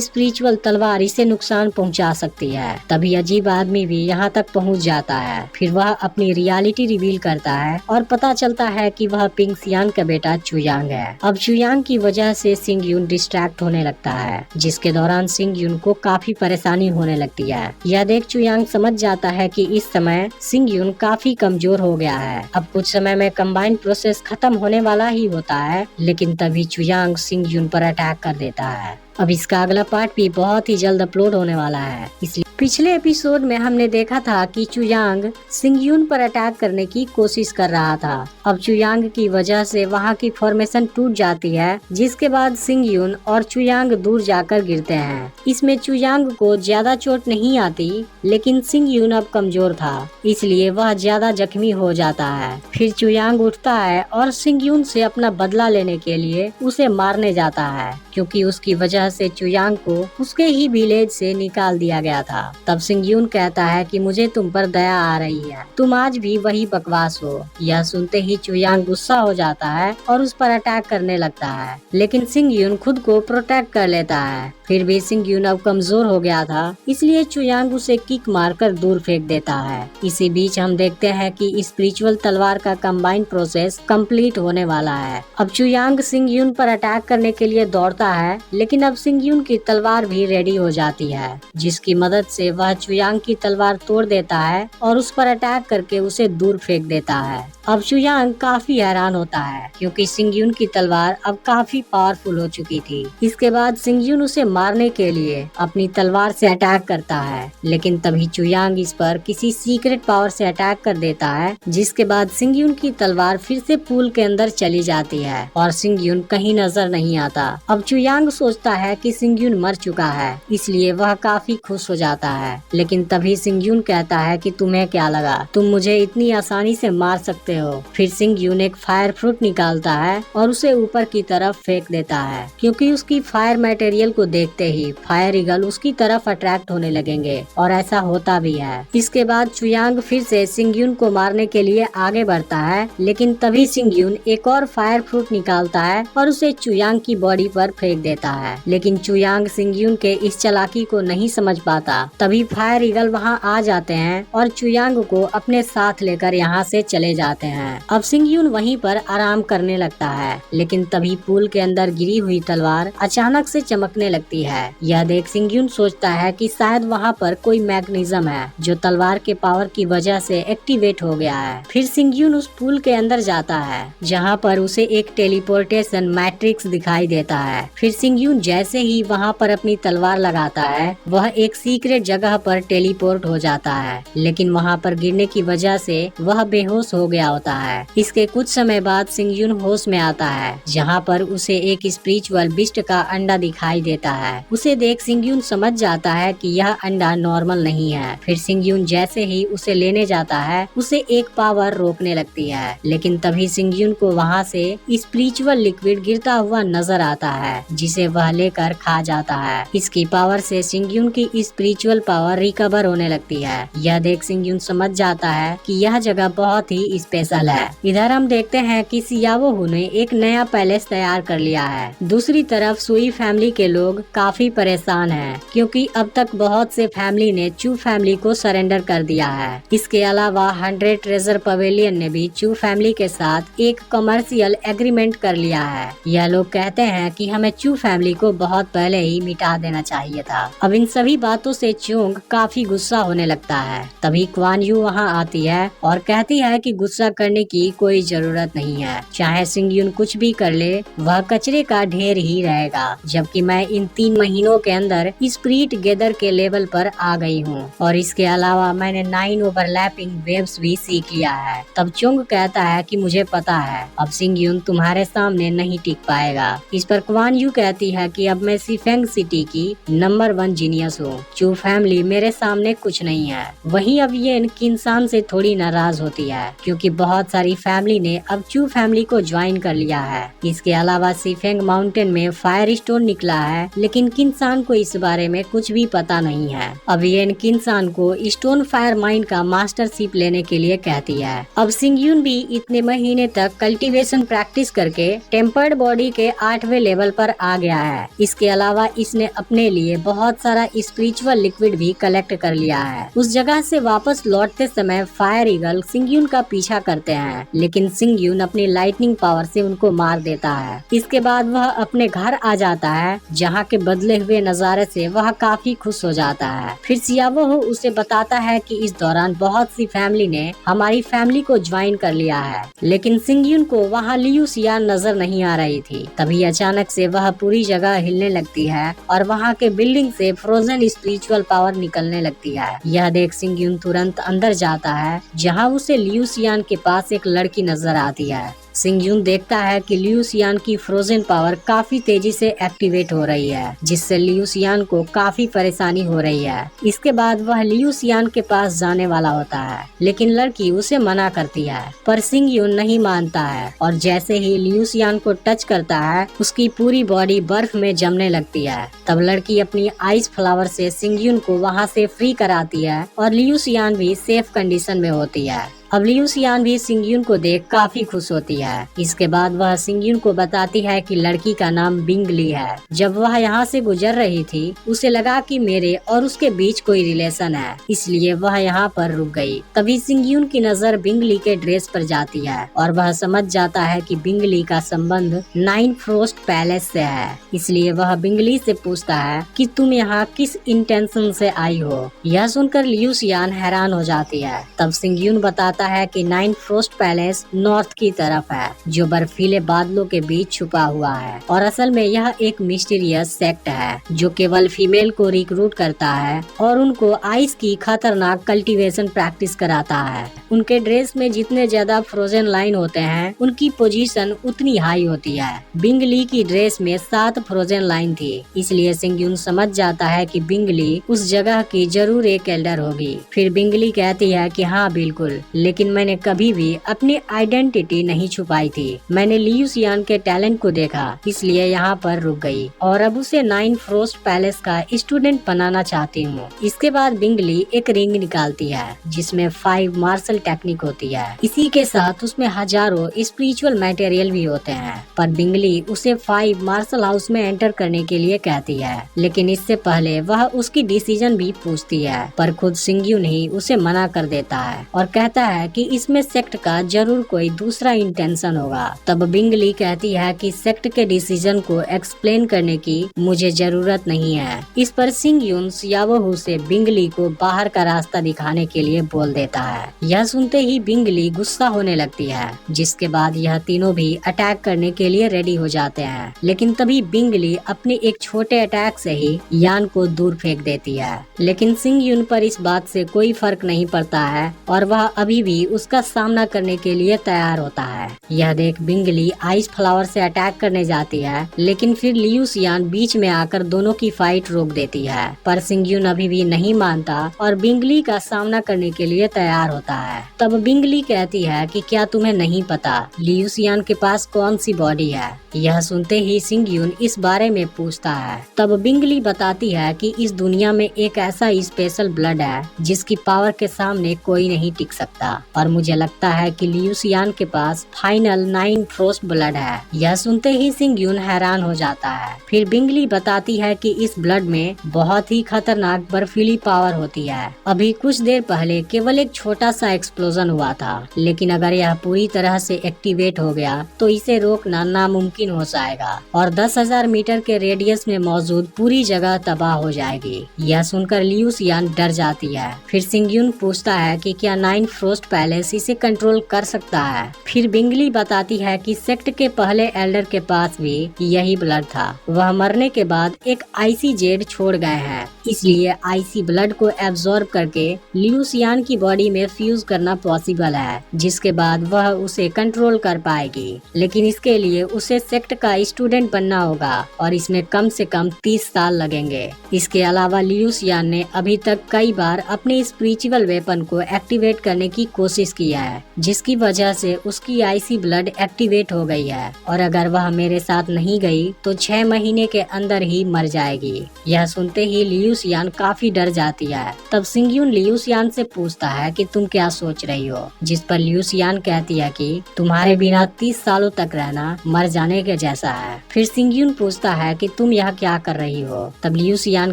स्पिरिचुअल तलवार इसे नुकसान पहुंचा सकती है। तभी अजीब आदमी भी यहाँ तक पहुँच जाता है। फिर वह अपनी रियलिटी रिवील करता है और पता चलता है कि वह पिंग सियान का बेटा चुयांग है। अब चुयांग की वजह से सिंग यून डिस्ट्रैक्ट होने लगता है, जिसके दौरान सिंग यून को काफी परेशानी होने लगती है। यह देख चुयांग समझ जाता है कि इस समय सिंग यून काफी कमजोर हो गया है। अब कुछ समय में कंबाइन प्रोसेस खत्म होने वाला ही होता है, लेकिन तभी चुयांग सिंग यून पर अटैक कर देता है। अब इसका अगला पार्ट भी बहुत ही जल्द अपलोड होने वाला है, इसलिए पिछले एपिसोड में हमने देखा था कि चुयांग सिंग यून पर अटैक करने की कोशिश कर रहा था। अब चुयांग की वजह से वहाँ की फॉर्मेशन टूट जाती है, जिसके बाद सिंग यून और चुयांग दूर जाकर गिरते हैं। इसमें चुयांग को ज्यादा चोट नहीं आती, लेकिन सिंग यून अब कमजोर था, इसलिए वह ज्यादा जख्मी हो जाता है। फिर चुयांग उठता है और सिंग यून से अपना बदला लेने के लिए उसे मारने जाता है, क्योंकि उसकी वजह से चुयांग को उसके ही विलेज से निकाल दिया गया था। तब सिंग यून कहता है कि मुझे तुम पर दया आ रही है, तुम आज भी वही बकवास हो। यह सुनते ही चुयांग गुस्सा हो जाता है और उस पर अटैक करने लगता है, लेकिन सिंग यून खुद को प्रोटेक्ट कर लेता है। फिर भी सिंग यून अब कमजोर हो गया था, इसलिए चुयांग उसे किक मारकर दूर फेंक देता है। इसी बीच हम देखते हैं कि स्पिरिचुअल तलवार का कंबाइन प्रोसेस कंप्लीट होने वाला है। अब चुयांग सिंग यून पर अटैक करने के लिए दौड़ता है, लेकिन अब सिंग यून की तलवार भी रेडी हो जाती है, जिसकी मदद से वह चुयांग की तलवार तोड़ देता है और उस पर अटैक करके उसे दूर फेंक देता है। अब चुयांग काफी हैरान होता है, क्योंकि सिंग यून की तलवार अब काफी पावरफुल हो चुकी थी। इसके बाद सिंग यून उसे मारने के लिए अपनी तलवार से अटैक करता है, लेकिन तभी चुयांग इस पर किसी सीक्रेट पावर से अटैक कर देता है, जिसके बाद सिंग यून की तलवार फिर से पूल के अंदर चली जाती है और सिंग यून कहीं नजर नहीं आता। अब चुयांग सोचता है कि सिंग यून मर चुका है, इसलिए वह काफी खुश हो जाता है। लेकिन तभी सिंग यून कहता है कि तुम्हें क्या लगा, तुम मुझे इतनी आसानी से मार सकते हो। फिर सिंग यून एक फायर फ्रूट निकालता है और उसे ऊपर की तरफ फेंक देता है, क्योंकि उसकी फायर मटेरियल को देखते ही फायर ईगल उसकी तरफ अट्रैक्ट होने लगेंगे, और ऐसा होता भी है। इसके बाद चुयांग फिर से सिंग यून को मारने के लिए आगे बढ़ता है, लेकिन तभी सिंग यून एक और फायर फ्रूट निकालता है और उसे चुयांग की बॉडी पर फेंक देता है। लेकिन चुयांग सिंग यून के इस चालाकी को नहीं समझ पाता। तभी फायर ईगल वहाँ आ जाते हैं और चुयांग को अपने साथ लेकर यहाँ से चले जाते हैं। अब सिंग यून वहीं पर आराम करने लगता है, लेकिन तभी पूल के अंदर गिरी हुई तलवार अचानक से चमकने लगती है। यह देख सिंग यून सोचता है कि शायद वहाँ पर कोई मैकेनिज्म है जो तलवार के पावर की वजह से एक्टिवेट हो गया है। फिर सिंग यून उस पूल के अंदर जाता है, जहाँ पर उसे एक टेलीपोर्टेशन मैट्रिक्स दिखाई देता है। फिर सिंग यून जैसे ही वहाँ पर अपनी तलवार लगाता है, वह एक सीक्रेट जगह पर टेलीपोर्ट हो जाता है, लेकिन वहाँ पर गिरने की वजह से वह बेहोश हो गया होता है। इसके कुछ समय बाद सिंग यून होश में आता है, जहाँ पर उसे एक स्पिरिचुअल बिस्ट का अंडा दिखाई देता है। उसे देख सिंग यून समझ जाता है कि यह अंडा नॉर्मल नहीं है। फिर सिंग यून जैसे ही उसे लेने जाता है, उसे एक पावर रोकने लगती है, लेकिन तभी सिंग यून को वहाँ से स्पिरिचुअल लिक्विड गिरता हुआ नजर आता है, जिसे वह लेकर खा जाता है। इसकी पावर से सिंग यून की स्पिरिचुअल पावर रिकवर होने लगती है। यह देख सिंग यून समझ जाता है कि यह जगह बहुत ही स्पेशल स्पेशल है। इधर हम देखते हैं कि सियावोहू ने एक नया पैलेस तैयार कर लिया है। दूसरी तरफ सुई फैमिली के लोग काफी परेशान हैं, क्योंकि अब तक बहुत से फैमिली ने चू फैमिली को सरेंडर कर दिया है। इसके अलावा 100 ट्रेजर पवेलियन ने भी चू फैमिली के साथ एक कमर्शियल एग्रीमेंट कर लिया है। यह लोग कहते हैं कि हमें चू फैमिली को बहुत पहले ही मिटा देना चाहिए था। अब इन सभी बातों से चोंग काफी गुस्सा होने लगता है। तभी क्वान यू वहाँ आती है और कहती है कि गुस्सा करने की कोई जरूरत नहीं है, चाहे सिंग यून कुछ भी कर ले वह कचरे का ढेर ही रहेगा। जबकि मैं इन 3 महीनों के अंदर स्पिरिट गेदर के लेवल पर आ गई हूँ और इसके अलावा मैंने 9 ओवरलैपिंग वेव्स भी सीख लिया है। तब चोंग कहता है कि मुझे पता है अब सिंग यून तुम्हारे सामने नहीं टिक पाएगा। इस पर क्वान यू कहती है कि अब मैं सिफेंग सिटी की नंबर 1 जीनियस हूँ, चू फैमिली मेरे सामने कुछ नहीं है। वहीं अब ये किंसान से थोड़ी नाराज होती है, क्योंकि बहुत सारी फैमिली ने अब चू फैमिली को ज्वाइन कर लिया है। इसके अलावा सिफेंग माउंटेन में फायर स्टोन निकला है, लेकिन किंसान को इस बारे में कुछ भी पता नहीं है। अब ये किंसान को स्टोन फायर माइंड का मास्टरशिप लेने के लिए कहती है। अब सिंग यून भी इतने महीने तक कल्टीवेशन प्रैक्टिस करके टेम्पर्ड बॉडी के 8वें लेवल पर आ गया है। इसके अलावा इसने अपने लिए बहुत सारा स्पिरिचुअल लिक्विड भी कलेक्ट कर लिया है। उस जगह से वापस लौटते समय फायर ईगल सिंग यून का पीछा करते हैं, लेकिन सिंग यून अपनी लाइटनिंग पावर से उनको मार देता है। इसके बाद वह अपने घर आ जाता है, जहाँ के बदले हुए नजारे से वह काफी खुश हो जाता है। फिर सियावोहू उसे बताता है कि इस दौरान बहुत सी फैमिली ने हमारी फैमिली को ज्वाइन कर लिया है, लेकिन सिंग यून को वहाँ लियू सियान नजर नहीं आ रही थी। तभी अचानक से वह पूरी जगह हिलने लगती है और वहाँ के बिल्डिंग से फ्रोजन स्पिरिचुअल पावर निकलने लगती है। यह देख सिंग यून तुरंत अंदर जाता है, जहाँ उसे लियू सियान के पास एक लड़की नजर आती है। सिंग यून देखता है कि लियू सियान की फ्रोजन पावर काफी तेजी से एक्टिवेट हो रही है, जिससे लियू सियान को काफी परेशानी हो रही है। इसके बाद वह लियू सियान के पास जाने वाला होता है, लेकिन लड़की उसे मना करती है, पर सिंग यून नहीं मानता है और जैसे ही लियू सियान को टच करता है उसकी पूरी बॉडी बर्फ में जमने लगती है। तब लड़की अपनी आइस फ्लावर से सिंग यून को वहाँ से फ्री कराती है और लियू सियान भी सेफ कंडीशन में होती है। अब लियू सियान भी सिंग यून को देख काफी खुश होती है। इसके बाद वह सिंग यून को बताती है कि लड़की का नाम बिंगली है। जब वह यहाँ से गुजर रही थी उसे लगा कि मेरे और उसके बीच कोई रिलेशन है, इसलिए वह यहाँ पर रुक गई। तभी सिंग यून की नजर बिंगली के ड्रेस पर जाती है और वह समझ जाता है कि बिंगली का संबंध 9 फ्रोस्ट पैलेस से है। इसलिए वह बिंगली से पूछता है कि तुम यहाँ किस इंटेंशन से आई हो। यह सुनकर लियू सियान हैरान हो जाती है। तब सिंग यून बताता है कि 9 फ्रोस्ट पैलेस नॉर्थ की तरफ है, जो बर्फीले बादलों के बीच छुपा हुआ है और असल में यह एक मिस्टीरियस सेक्ट है जो केवल फीमेल को रिक्रूट करता है और उनको आइस की खतरनाक कल्टीवेशन प्रैक्टिस कराता है। उनके ड्रेस में जितने ज्यादा फ्रोजन लाइन होते हैं उनकी पोजीशन उतनी हाई होती है। बिंगली की ड्रेस में 7 फ्रोजन लाइन थी, इसलिए सिंग यून समझ जाता है कि बिंगली उस जगह की जरूर एक एल्डर होगी। फिर बिंगली कहती है कि हाँ बिल्कुल, लेकिन मैंने कभी भी अपनी आइडेंटिटी नहीं छुपाई थी। मैंने लियू सियान के टैलेंट को देखा, इसलिए यहाँ पर रुक गई और अब उसे 9 फ्रोस्ट पैलेस का स्टूडेंट बनाना चाहती हूँ। इसके बाद बिंगली एक रिंग निकालती है जिसमें 5 मार्शल टेक्निक होती है। इसी के साथ उसमें हजारों स्पिरिचुअल मटेरियल भी होते हैं, पर बिंगली उसे 5 मार्शल हाउस में एंटर करने के लिए कहती है, लेकिन इससे पहले वह उसकी डिसीजन भी पूछती है, पर खुद सिंग यून ही उसे मना कर देता है और कहता है कि इसमें सेक्ट का जरूर कोई दूसरा इंटेंशन होगा। तब बिंगली कहती है कि सेक्ट के डिसीजन को एक्सप्लेन करने की मुझे जरूरत नहीं है। इस पर सिंग यून सियावोहू से बिंगली को बाहर का रास्ता दिखाने के लिए बोल देता है। यह सुनते ही बिंगली गुस्सा होने लगती है, जिसके बाद यह तीनों भी अटैक करने के लिए रेडी हो जाते हैं, लेकिन तभी बिंगली अपने एक छोटे अटैक से ही यान को दूर फेंक देती है। लेकिन सिंग यून पर इस बात से कोई फर्क नहीं पड़ता है और वह अभी भी उसका सामना करने के लिए तैयार होता है। यह देख बिंगली आइस फ्लावर से अटैक करने जाती है, लेकिन फिर लियू सियान बीच में आकर दोनों की फाइट रोक देती है, पर सिंग यून अभी भी नहीं मानता और बिंगली का सामना करने के लिए तैयार होता है। तब बिंगली कहती है कि क्या तुम्हें नहीं पता लियू सियान के पास कौन सी बॉडी है। यह सुनते ही सिंग यून इस बारे में पूछता है। तब बिंगली बताती है कि इस दुनिया में एक ऐसा स्पेशल ब्लड है जिसकी पावर के सामने कोई नहीं टिक सकता। और मुझे लगता है कि लियू सियान के पास फाइनल 9 फ्रोस्ट ब्लड है। यह सुनते ही सिंग यून हैरान हो जाता है। फिर बिंगली बताती है कि इस ब्लड में बहुत ही खतरनाक बर्फीली पावर होती है। अभी कुछ देर पहले केवल एक छोटा सा एक्सप्लोजन हुआ था, लेकिन अगर यह पूरी तरह से एक्टिवेट हो गया तो इसे रोकना नामुमकिन हो जाएगा और 10,000 मीटर के रेडियस में मौजूद पूरी जगह तबाह हो जाएगी। यह सुनकर लियू सियान डर जाती है। फिर सिंग यून पूछता है कि क्या 9 फ्रोस्ट पैलेस इसे कंट्रोल कर सकता है। फिर बिंगली बताती है कि सेक्ट के पहले एल्डर के पास भी यही ब्लड था। वह मरने के बाद एक आईसी जेड छोड़ गए हैं, इसलिए आईसी ब्लड को एब्जॉर्ब करके लियू सियान की बॉडी में फ्यूज करना पॉसिबल है, जिसके बाद वह उसे कंट्रोल कर पाएगी। लेकिन इसके लिए उसे सेक्ट का स्टूडेंट बनना होगा और इसमें कम से कम 30 साल लगेंगे। इसके अलावा लियू सियान ने अभी तक कई बार अपने स्पिरिचुअल वेपन को एक्टिवेट करने की कोशिश की है, जिसकी वजह से उसकी आईसी ब्लड एक्टिवेट हो गई है और अगर वह मेरे साथ नहीं गई तो 6 महीने के अंदर ही मर जाएगी। यह सुनते ही लियू सियान काफी डर जाती है। तब सिंग यून लियू सियान से पूछता है कि तुम क्या सोच रही हो, जिस पर लियू सियान कहती है कि तुम्हारे बिना 30 सालों तक रहना मर जाने के जैसा है। फिर सिंग यून पूछता है कि तुम यह क्या कर रही हो। तब लियू सियान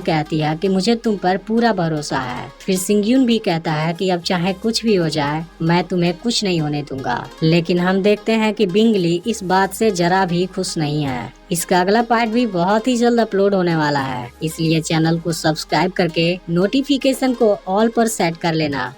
कहती है कि मुझे तुम पर पूरा भरोसा है। फिर सिंग यून भी कहता है कि अब चाहे कुछ भी हो जाए मैं तुम्हें कुछ नहीं होने दूंगा। लेकिन हम देखते हैं कि बिंगली इस बात से जरा भी खुश नहीं है। इसका अगला पार्ट भी बहुत ही जल्द अपलोड होने वाला है, इसलिए चैनल को सब्सक्राइब करके नोटिफिकेशन को ऑल पर सेट कर लेना।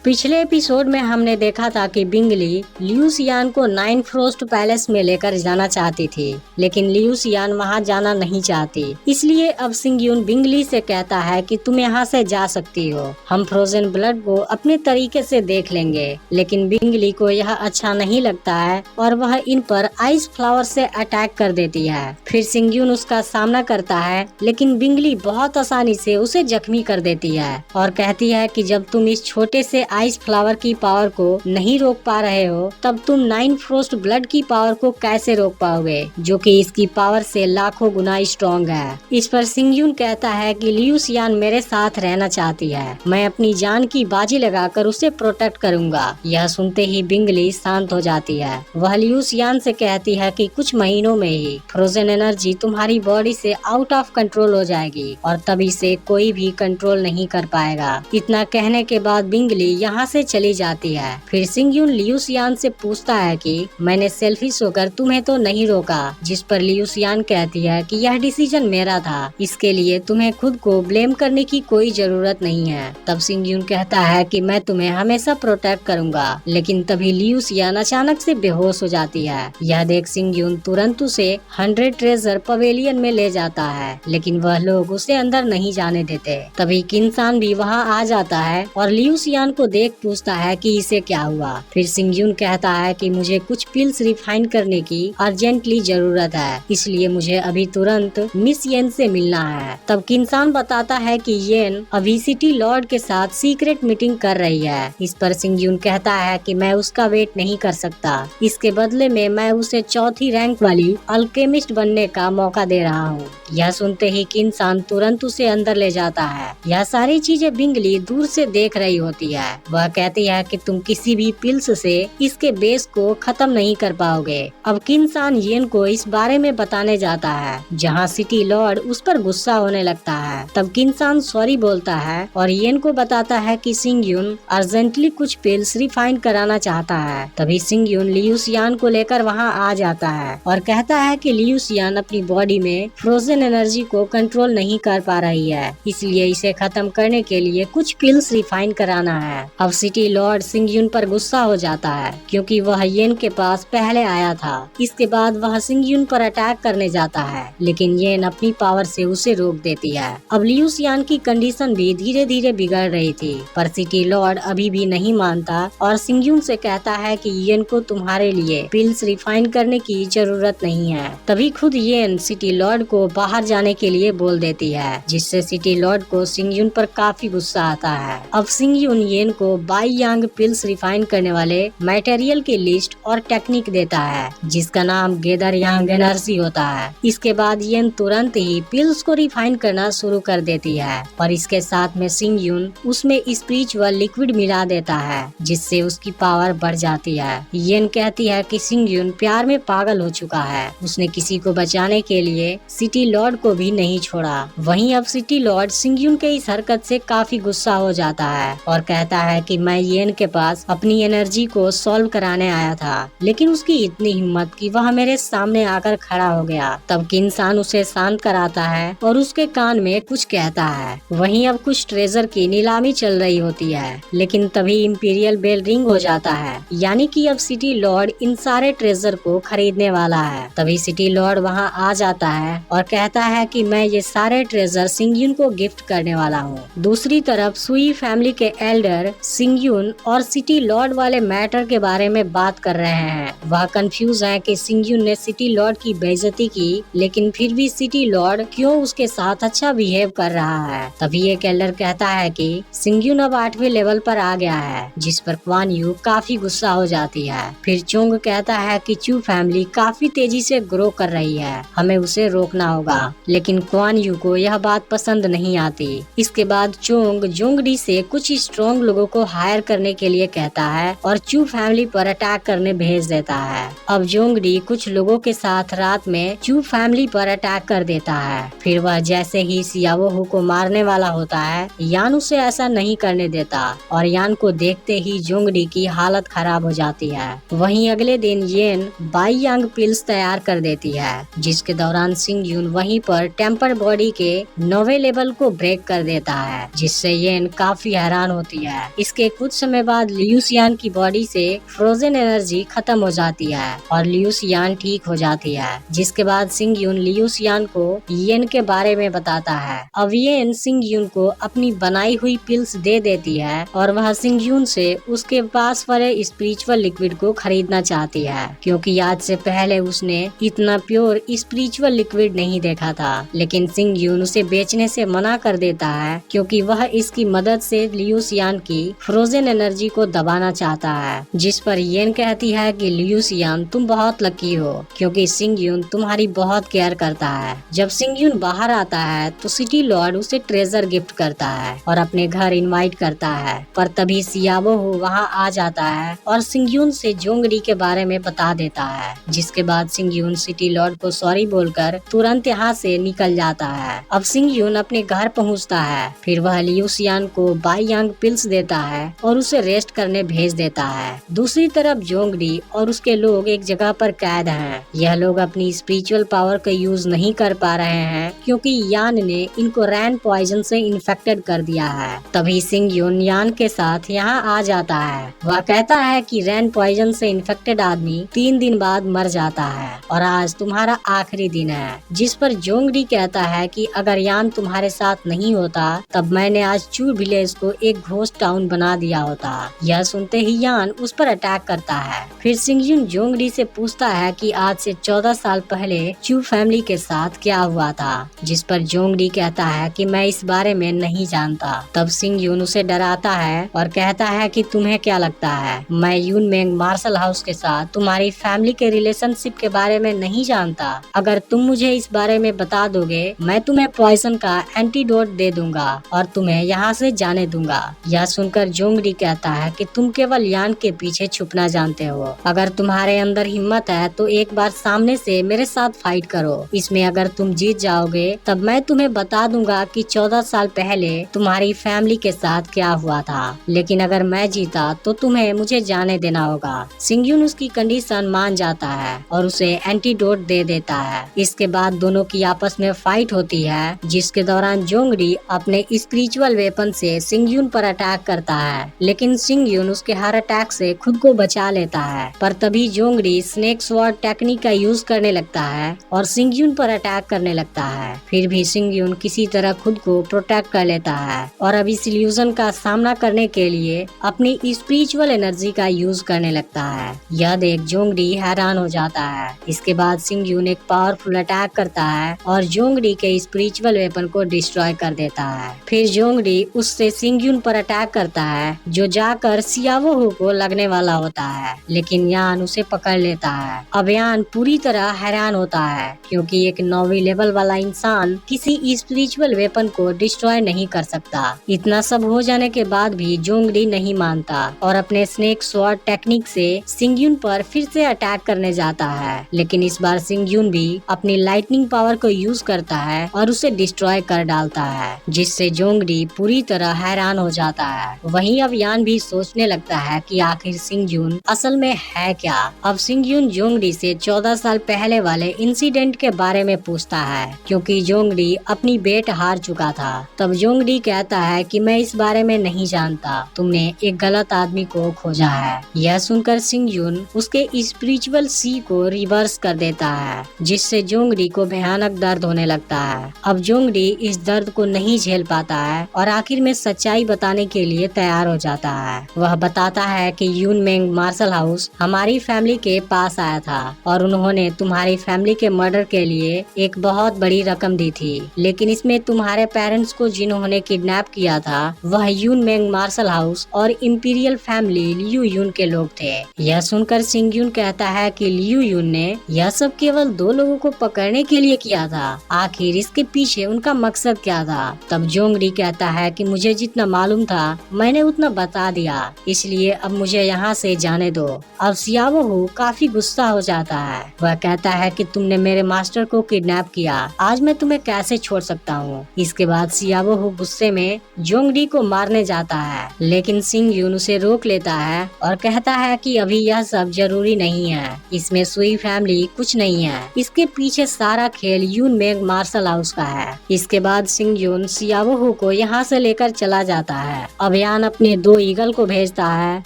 पिछले एपिसोड में हमने देखा था कि बिंगली लियू सियान को 9 फ्रोस्ट पैलेस में लेकर जाना चाहती थी, लेकिन लियू सियान वहां जाना नहीं चाहती। इसलिए अब सिंग यून बिंगली से कहता है कि तुम यहाँ से जा सकती हो, हम फ्रोजन ब्लड को अपने तरीके से देख लेंगे। लेकिन बिंगली को यह अच्छा नहीं लगता है और वह इन पर आइस फ्लावर से अटैक कर देती है। फिर सिंग यून उसका सामना करता है, लेकिन बिंगली बहुत आसानी से उसे जख्मी कर देती है और कहती है कि जब तुम इस छोटे से आइस फ्लावर की पावर को नहीं रोक पा रहे हो, तब तुम 9 फ्रोस्ट ब्लड की पावर को कैसे रोक पाओगे, जो कि इसकी पावर से लाखों गुना स्ट्रॉन्ग है। इस पर सिंग यून कहता है कि लियू सियान मेरे साथ रहना चाहती है, मैं अपनी जान की बाजी लगाकर उसे प्रोटेक्ट करूंगा। यह सुनते ही बिंगली शांत हो जाती है। वह लियू सियान से कहती है कि कुछ महीनों में ही फ्रोजन एनर्जी तुम्हारी बॉडी से आउट ऑफ कंट्रोल हो जाएगी और तभी से कोई भी कंट्रोल नहीं कर पाएगा। इतना कहने के बाद बिंगली यहाँ से चली जाती है। फिर सिंग यून लियू सियान से पूछता है कि मैंने सेल्फिश होकर तुम्हें तो नहीं रोका, जिस पर लियू सियान कहती है कि यह डिसीजन मेरा था, इसके लिए तुम्हें खुद को ब्लेम करने की कोई जरूरत नहीं है। तब सिंग यून कहता है कि मैं तुम्हें हमेशा प्रोटेक्ट करूंगा। लेकिन तभी लियू सियान अचानक से बेहोश हो जाती है। यह देख सिंग यून तुरंत उसे 100 ट्रेजर पवेलियन में ले जाता है, लेकिन वह लोग उसे अंदर नहीं जाने देते। तभी किन्सान भी वहाँ आ जाता है और लियू सियान को देख पूछता है कि इसे क्या हुआ। फिर सिंग यून कहता है कि मुझे कुछ पिल्स रिफाइन करने की अर्जेंटली जरूरत है, इसलिए मुझे अभी तुरंत मिस येन से मिलना है। तब किन्सान बताता है कि येन अभी सिटी लॉर्ड के साथ सीक्रेट मीटिंग कर रही है। इस पर सिंग यून कहता है कि मैं उसका वेट नहीं कर सकता, इसके बदले में मैं उसे 4थी रैंक वाली अल्केमिस्ट बनने का मौका दे रहा हूँ। यह सुनते ही किन्सान तुरंत उसे अंदर ले जाता है। यह सारी चीजें बिंगली दूर से देख रही होती है। वह कहती है कि तुम किसी भी पिल्स से इसके बेस को खत्म नहीं कर पाओगे। अब किन्सान येन को इस बारे में बताने जाता है, जहाँ सिटी लॉर्ड उस पर गुस्सा होने लगता है। तब किन्सान सॉरी बोलता है और येन को बताता है कि सिंग यून अर्जेंटली कुछ पिल्स रिफाइन कराना चाहता है। तभी सिंग यून लियू सियान को लेकर वहाँ आ जाता है और कहता है कि लियू सियान अपनी बॉडी में फ्रोजन एनर्जी को कंट्रोल नहीं कर पा रही है, इसलिए इसे खत्म करने के लिए कुछ पिल्स रिफाइन कराना है। अब सिटी लॉर्ड सिंग यून पर गुस्सा हो जाता है, क्योंकि वह येन के पास पहले आया था। इसके बाद वह सिंग यून पर अटैक करने जाता है, लेकिन येन अपनी पावर से उसे रोक देती है। अब लियू सियान की कंडीशन भी धीरे धीरे बिगड़ रही थी, पर सिटी लॉर्ड अभी भी नहीं मानता और सिंग यून से कहता है कि येन को तुम्हारे लिए पिल्स रिफाइन करने की जरूरत नहीं है। तभी खुद येन सिटी लॉर्ड को बाहर जाने के लिए बोल देती है, जिससे सिटी लॉर्ड को सिंग यून पर काफी गुस्सा आता है। अब सिंग यून येन को बाई यांग पिल्स रिफाइन करने वाले मटेरियल की लिस्ट और टेक्निक देता है, जिसका नाम गेदर यांग एनर्जी होता है। इसके बाद येन तुरंत ही पिल्स को रिफाइन करना शुरू कर देती है और इसके साथ में सिंग यून उसमें स्पिरिचुअल लिक्विड मिला देता है, जिससे उसकी पावर बढ़ जाती है। येन कहती है कि सिंग यून प्यार में पागल हो चुका है, उसने किसी को बचाने के लिए सिटी लॉर्ड को भी नहीं छोड़ा। वहीं अब सिटी लॉर्ड सिंग यून के इस हरकत से काफी गुस्सा हो जाता है और कहता है कि मैं येन के पास अपनी एनर्जी को सॉल्व कराने आया था, लेकिन उसकी इतनी हिम्मत कि वह मेरे सामने आकर खड़ा हो गया। तब किन्सान उसे शांत कराता है और उसके कान में कुछ कहता है। वहीं अब कुछ ट्रेजर की नीलामी चल रही होती है, लेकिन तभी इंपीरियल बेल रिंग हो जाता है, यानी कि अब सिटी लॉर्ड इन सारे ट्रेजर को खरीदने वाला है। तभी सिटी लॉर्ड वहां आ जाता है और कहता है कि मैं ये सारे ट्रेजर सिंग यून को गिफ्ट करने वाला हूँ। दूसरी तरफ सुई फैमिली के एल्डर सिंग यून और सिटी लॉर्ड वाले मैटर के बारे में बात कर रहे हैं। वह कंफ्यूज है कि सिंग यून ने सिटी लॉर्ड की बेइज्जती की, लेकिन फिर भी सिटी लॉर्ड क्यों उसके साथ अच्छा बिहेव कर रहा है। तभी एक एल्डर कहता है कि सिंग यून अब 8वें लेवल पर आ गया है, जिस पर क्वान यू काफी गुस्सा हो जाती है। फिर चोंग कहता है कि चू फैमिली काफी तेजी से ग्रो कर रही है, हमें उसे रोकना होगा, लेकिन क्वान यू को यह बात पसंद नहीं आती। इसके बाद चोंग जोंगडी से कुछ स्ट्रॉन्ग लोगों को हायर करने के लिए कहता है और चू फैमिली पर अटैक करने भेज देता है। अब जोंगडी कुछ लोगों के साथ रात में चू फैमिली पर अटैक कर देता है। फिर वह जैसे ही सियावोहू को मारने वाला होता है, यान उसे ऐसा नहीं करने देता और यान को देखते ही जोंगडी की हालत खराब हो जाती है। वहीं अगले दिन येन बाई यांग पिल्स तैयार कर देती है, जिसके दौरान सिंग यून वहीं पर टेम्पर बॉडी के 9वें लेवल को ब्रेक कर देता है, जिससे येन काफी हैरान होती है। इसके कुछ समय बाद लियूसियान की बॉडी से फ्रोजन एनर्जी खत्म हो जाती है और लियूसियान ठीक हो जाती है, जिसके बाद सिंग यून लियूसियान को येन के बारे में बताता है। अब येन सिंग यून को अपनी बनाई हुई पिल्स दे देती है और वह सिंग यून से उसके पास वाले स्पिरिचुअल लिक्विड को खरीदना चाहती है, क्योंकि आज से पहले उसने इतना प्योर स्पिरिचुअल लिक्विड नहीं देखा था। लेकिन सिंग यून उसे बेचने से मना कर देता है, क्योंकि वह इसकी मदद से लियूसियान की फ्रोजन एनर्जी को दबाना चाहता है। जिस पर येन कहती है कि लियूसियान तुम बहुत लकी हो, क्योंकि सिंग यून तुम्हारी बहुत केयर करता है। जब सिंग यून बाहर आता है तो सिटी लॉर्ड उसे ट्रेजर गिफ्ट करता है और अपने घर इनवाइट करता है, पर तभी सियावोहू वहां आ जाता है और सिंग यून से जोंगडी के बारे में बता देता है। जिसके बाद सिंग यून सिटी लॉर्ड को सॉरी बोलकर तुरंत यहाँ से निकल जाता है। अब सिंग यून अपने घर पहुँचता है, फिर वह लियूसियान को बाई यांग पिल्स देता है और उसे रेस्ट करने भेज देता है। दूसरी तरफ जोंगडी और उसके लोग एक जगह पर कैद हैं। यह लोग अपनी स्पिरिचुअल पावर का यूज नहीं कर पा रहे हैं, क्योंकि यान ने इनको रैन पॉइजन से इन्फेक्टेड कर दिया है। तभी सिंग यून यान के साथ यहाँ आ जाता है। वह कहता है कि रैन पॉइजन से इन्फेक्टेड आदमी 3 दिन बाद मर जाता है और आज तुम्हारा आखिरी दिन है। जिस पर जोंगडी कहता है कि अगर यान तुम्हारे साथ नहीं होता तब मैंने आज चू विलेज को एक घोस्ट टाउन बना दिया होता। यह सुनते ही यान उस पर अटैक करता है। फिर सिंग यून जोंगडी से पूछता है कि आज से 14 साल पहले चू फैमिली के साथ क्या हुआ था, जिस पर जोंगडी कहता है कि मैं इस बारे में नहीं जानता। तब सिंग यून उसे डराता है और कहता है कि तुम्हें क्या लगता है मैं यून मेंग मार्शल हाउस के साथ तुम्हारी फैमिली के रिलेशनशिप के बारे में नहीं जानता। अगर तुम मुझे इस बारे में बता दोगे मैं तुम्हें पॉइजन का एंटीडोट दे दूंगा और तुम्हें यहाँ से जाने दूंगा। यह सुनकर जोंगडी कहता है कि तुम केवल यान के पीछे छुपना जानते हो। अगर तुम्हारे अंदर हिम्मत है तो एक बार सामने से मेरे साथ फाइट करो। इसमें अगर तुम जीत जाओगे तब मैं तुम्हें बता दूंगा कि 14 साल पहले तुम्हारी फैमिली के साथ क्या हुआ था, लेकिन अगर मैं जीता तो तुम्हें मुझे जाने देना होगा। सिंग यून उसकी कंडीशन मान जाता है और उसे एंटीडोट दे देता है। इसके बाद दोनों की आपस में फाइट होती है, जिसके दौरान जोंगडी अपने स्पिरिचुअल वेपन से सिंग यून पर अटैक करता है, लेकिन सिंग यून उसके हर अटैक से खुद को बचा लेता है। पर तभी जोंगडी स्नेक स्वॉर्ड टेक्निक का यूज करने लगता है और सिंग यून पर अटैक करने लगता है। फिर भी सिंग यून किसी तरह खुद को प्रोटेक्ट कर लेता है और अब इस इल्यूजन का सामना करने के लिए अपनी स्पिरिचुअल एनर्जी का यूज करने लगता है। यह देख जोंगडी हैरान हो जाता है। इसके बाद सिंग यून एक पावरफुल अटैक करता है और जोंगडी के स्पिरिचुअल वेपन को डिस्ट्रॉय कर देता है। फिर जोंगडी उससे सिंग यून पर अटैक करता है जो जाकर सियावो को लगने वाला होता है, लेकिन यान उसे पकड़ लेता है। अब यान पूरी तरह हैरान होता है क्योंकि एक 9वीं लेवल वाला इंसान किसी स्पिरिचुअल वेपन को डिस्ट्रॉय नहीं कर सकता। इतना सब हो जाने के बाद भी जोंगडी नहीं मानता और अपने स्नेक स्वॉर्ड टेक्निक से सिंगयुन पर फिर से अटैक करने जाता है, लेकिन इस बार सिंगयुन भी अपनी लाइटनिंग पावर को यूज करता है और उसे डिस्ट्रॉय कर डालता है, जिससे जोंगडी पूरी तरह हैरान हो जाता है। वहीं अब यान भी सोचने लगता है कि आखिर सिंगयुन असल में है क्या। अब सिंगयुन जोंगडी से 14 साल पहले वाले इंसिडेंट के बारे में पूछता है क्योंकि जोंगडी अपनी बेट हार चुका था। तब जोंगडी कहता है कि मैं इस बारे में नहीं जानता, तुमने एक गलत आदमी को खोजा है। यह सुनकर सिंगयुन उसके स्पिरिचुअल सी को रिवर्स कर देता है, जिससे जोंगडी को भयानक दर्द होने लगता है। अब जोंगडी इस दर्द को नहीं झेल पाता है और आखिर में सच्चाई बताने के लिए तैयार हो जाता है। वह बताता है कि यून मेंग मार्शल हाउस हमारी फैमिली के पास आया था और उन्होंने तुम्हारी फैमिली के मर्डर के लिए एक बहुत बड़ी रकम दी थी, लेकिन इसमें तुम्हारे पेरेंट्स को जिन्होंने किडनैप किया था वह यून मेंग मार्शल हाउस और इंपीरियल फैमिली लियू यून के लोग थे। यह सुनकर सिंगयुन कहता है कि लियू यून ने यह सब केवल 2 लोगों को पकड़ने के लिए किया था, आखिर इसके पीछे उनका मकसद क्या था। तब जोंगडी कहता है कि मुझे जितना मालूम था मैंने उतना बता दिया, इसलिए अब मुझे यहाँ से जाने दो। अब सियावो काफी गुस्सा हो जाता है। वह कहता है कि तुमने मेरे मास्टर को किडनैप किया, आज मैं तुम्हें कैसे छोड़ सकता हूँ। इसके बाद सियावो गुस्से में जोंगडी को मारने जाता है, लेकिन सिंगयुन उसे रोक लेता है और कहता है कि अभी यह सब जरूरी नहीं है, इसमें सुई फैमिली कुछ नहीं है, इसके पीछे सारा खेल यून मेंग मार्शल हाउस का है। इसके बाद सिंगयुन सियावो को यहाँ से लेकर चला जाता है। अब यान अपने 2 ईगल को भेजता है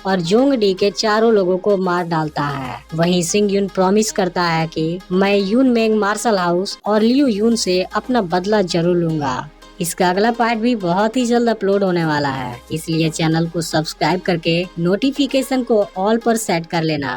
और जोंगडी के 4 लोगों को मार डालता है। वहीं सिंगयुन प्रॉमिस करता है कि मैं यून मेंग मार्शल हाउस और लियू यून से अपना बदला जरूर लूंगा। इसका अगला पार्ट भी बहुत ही जल्द अपलोड होने वाला है, इसलिए चैनल को सब्सक्राइब करके नोटिफिकेशन को ऑल पर सेट कर लेना।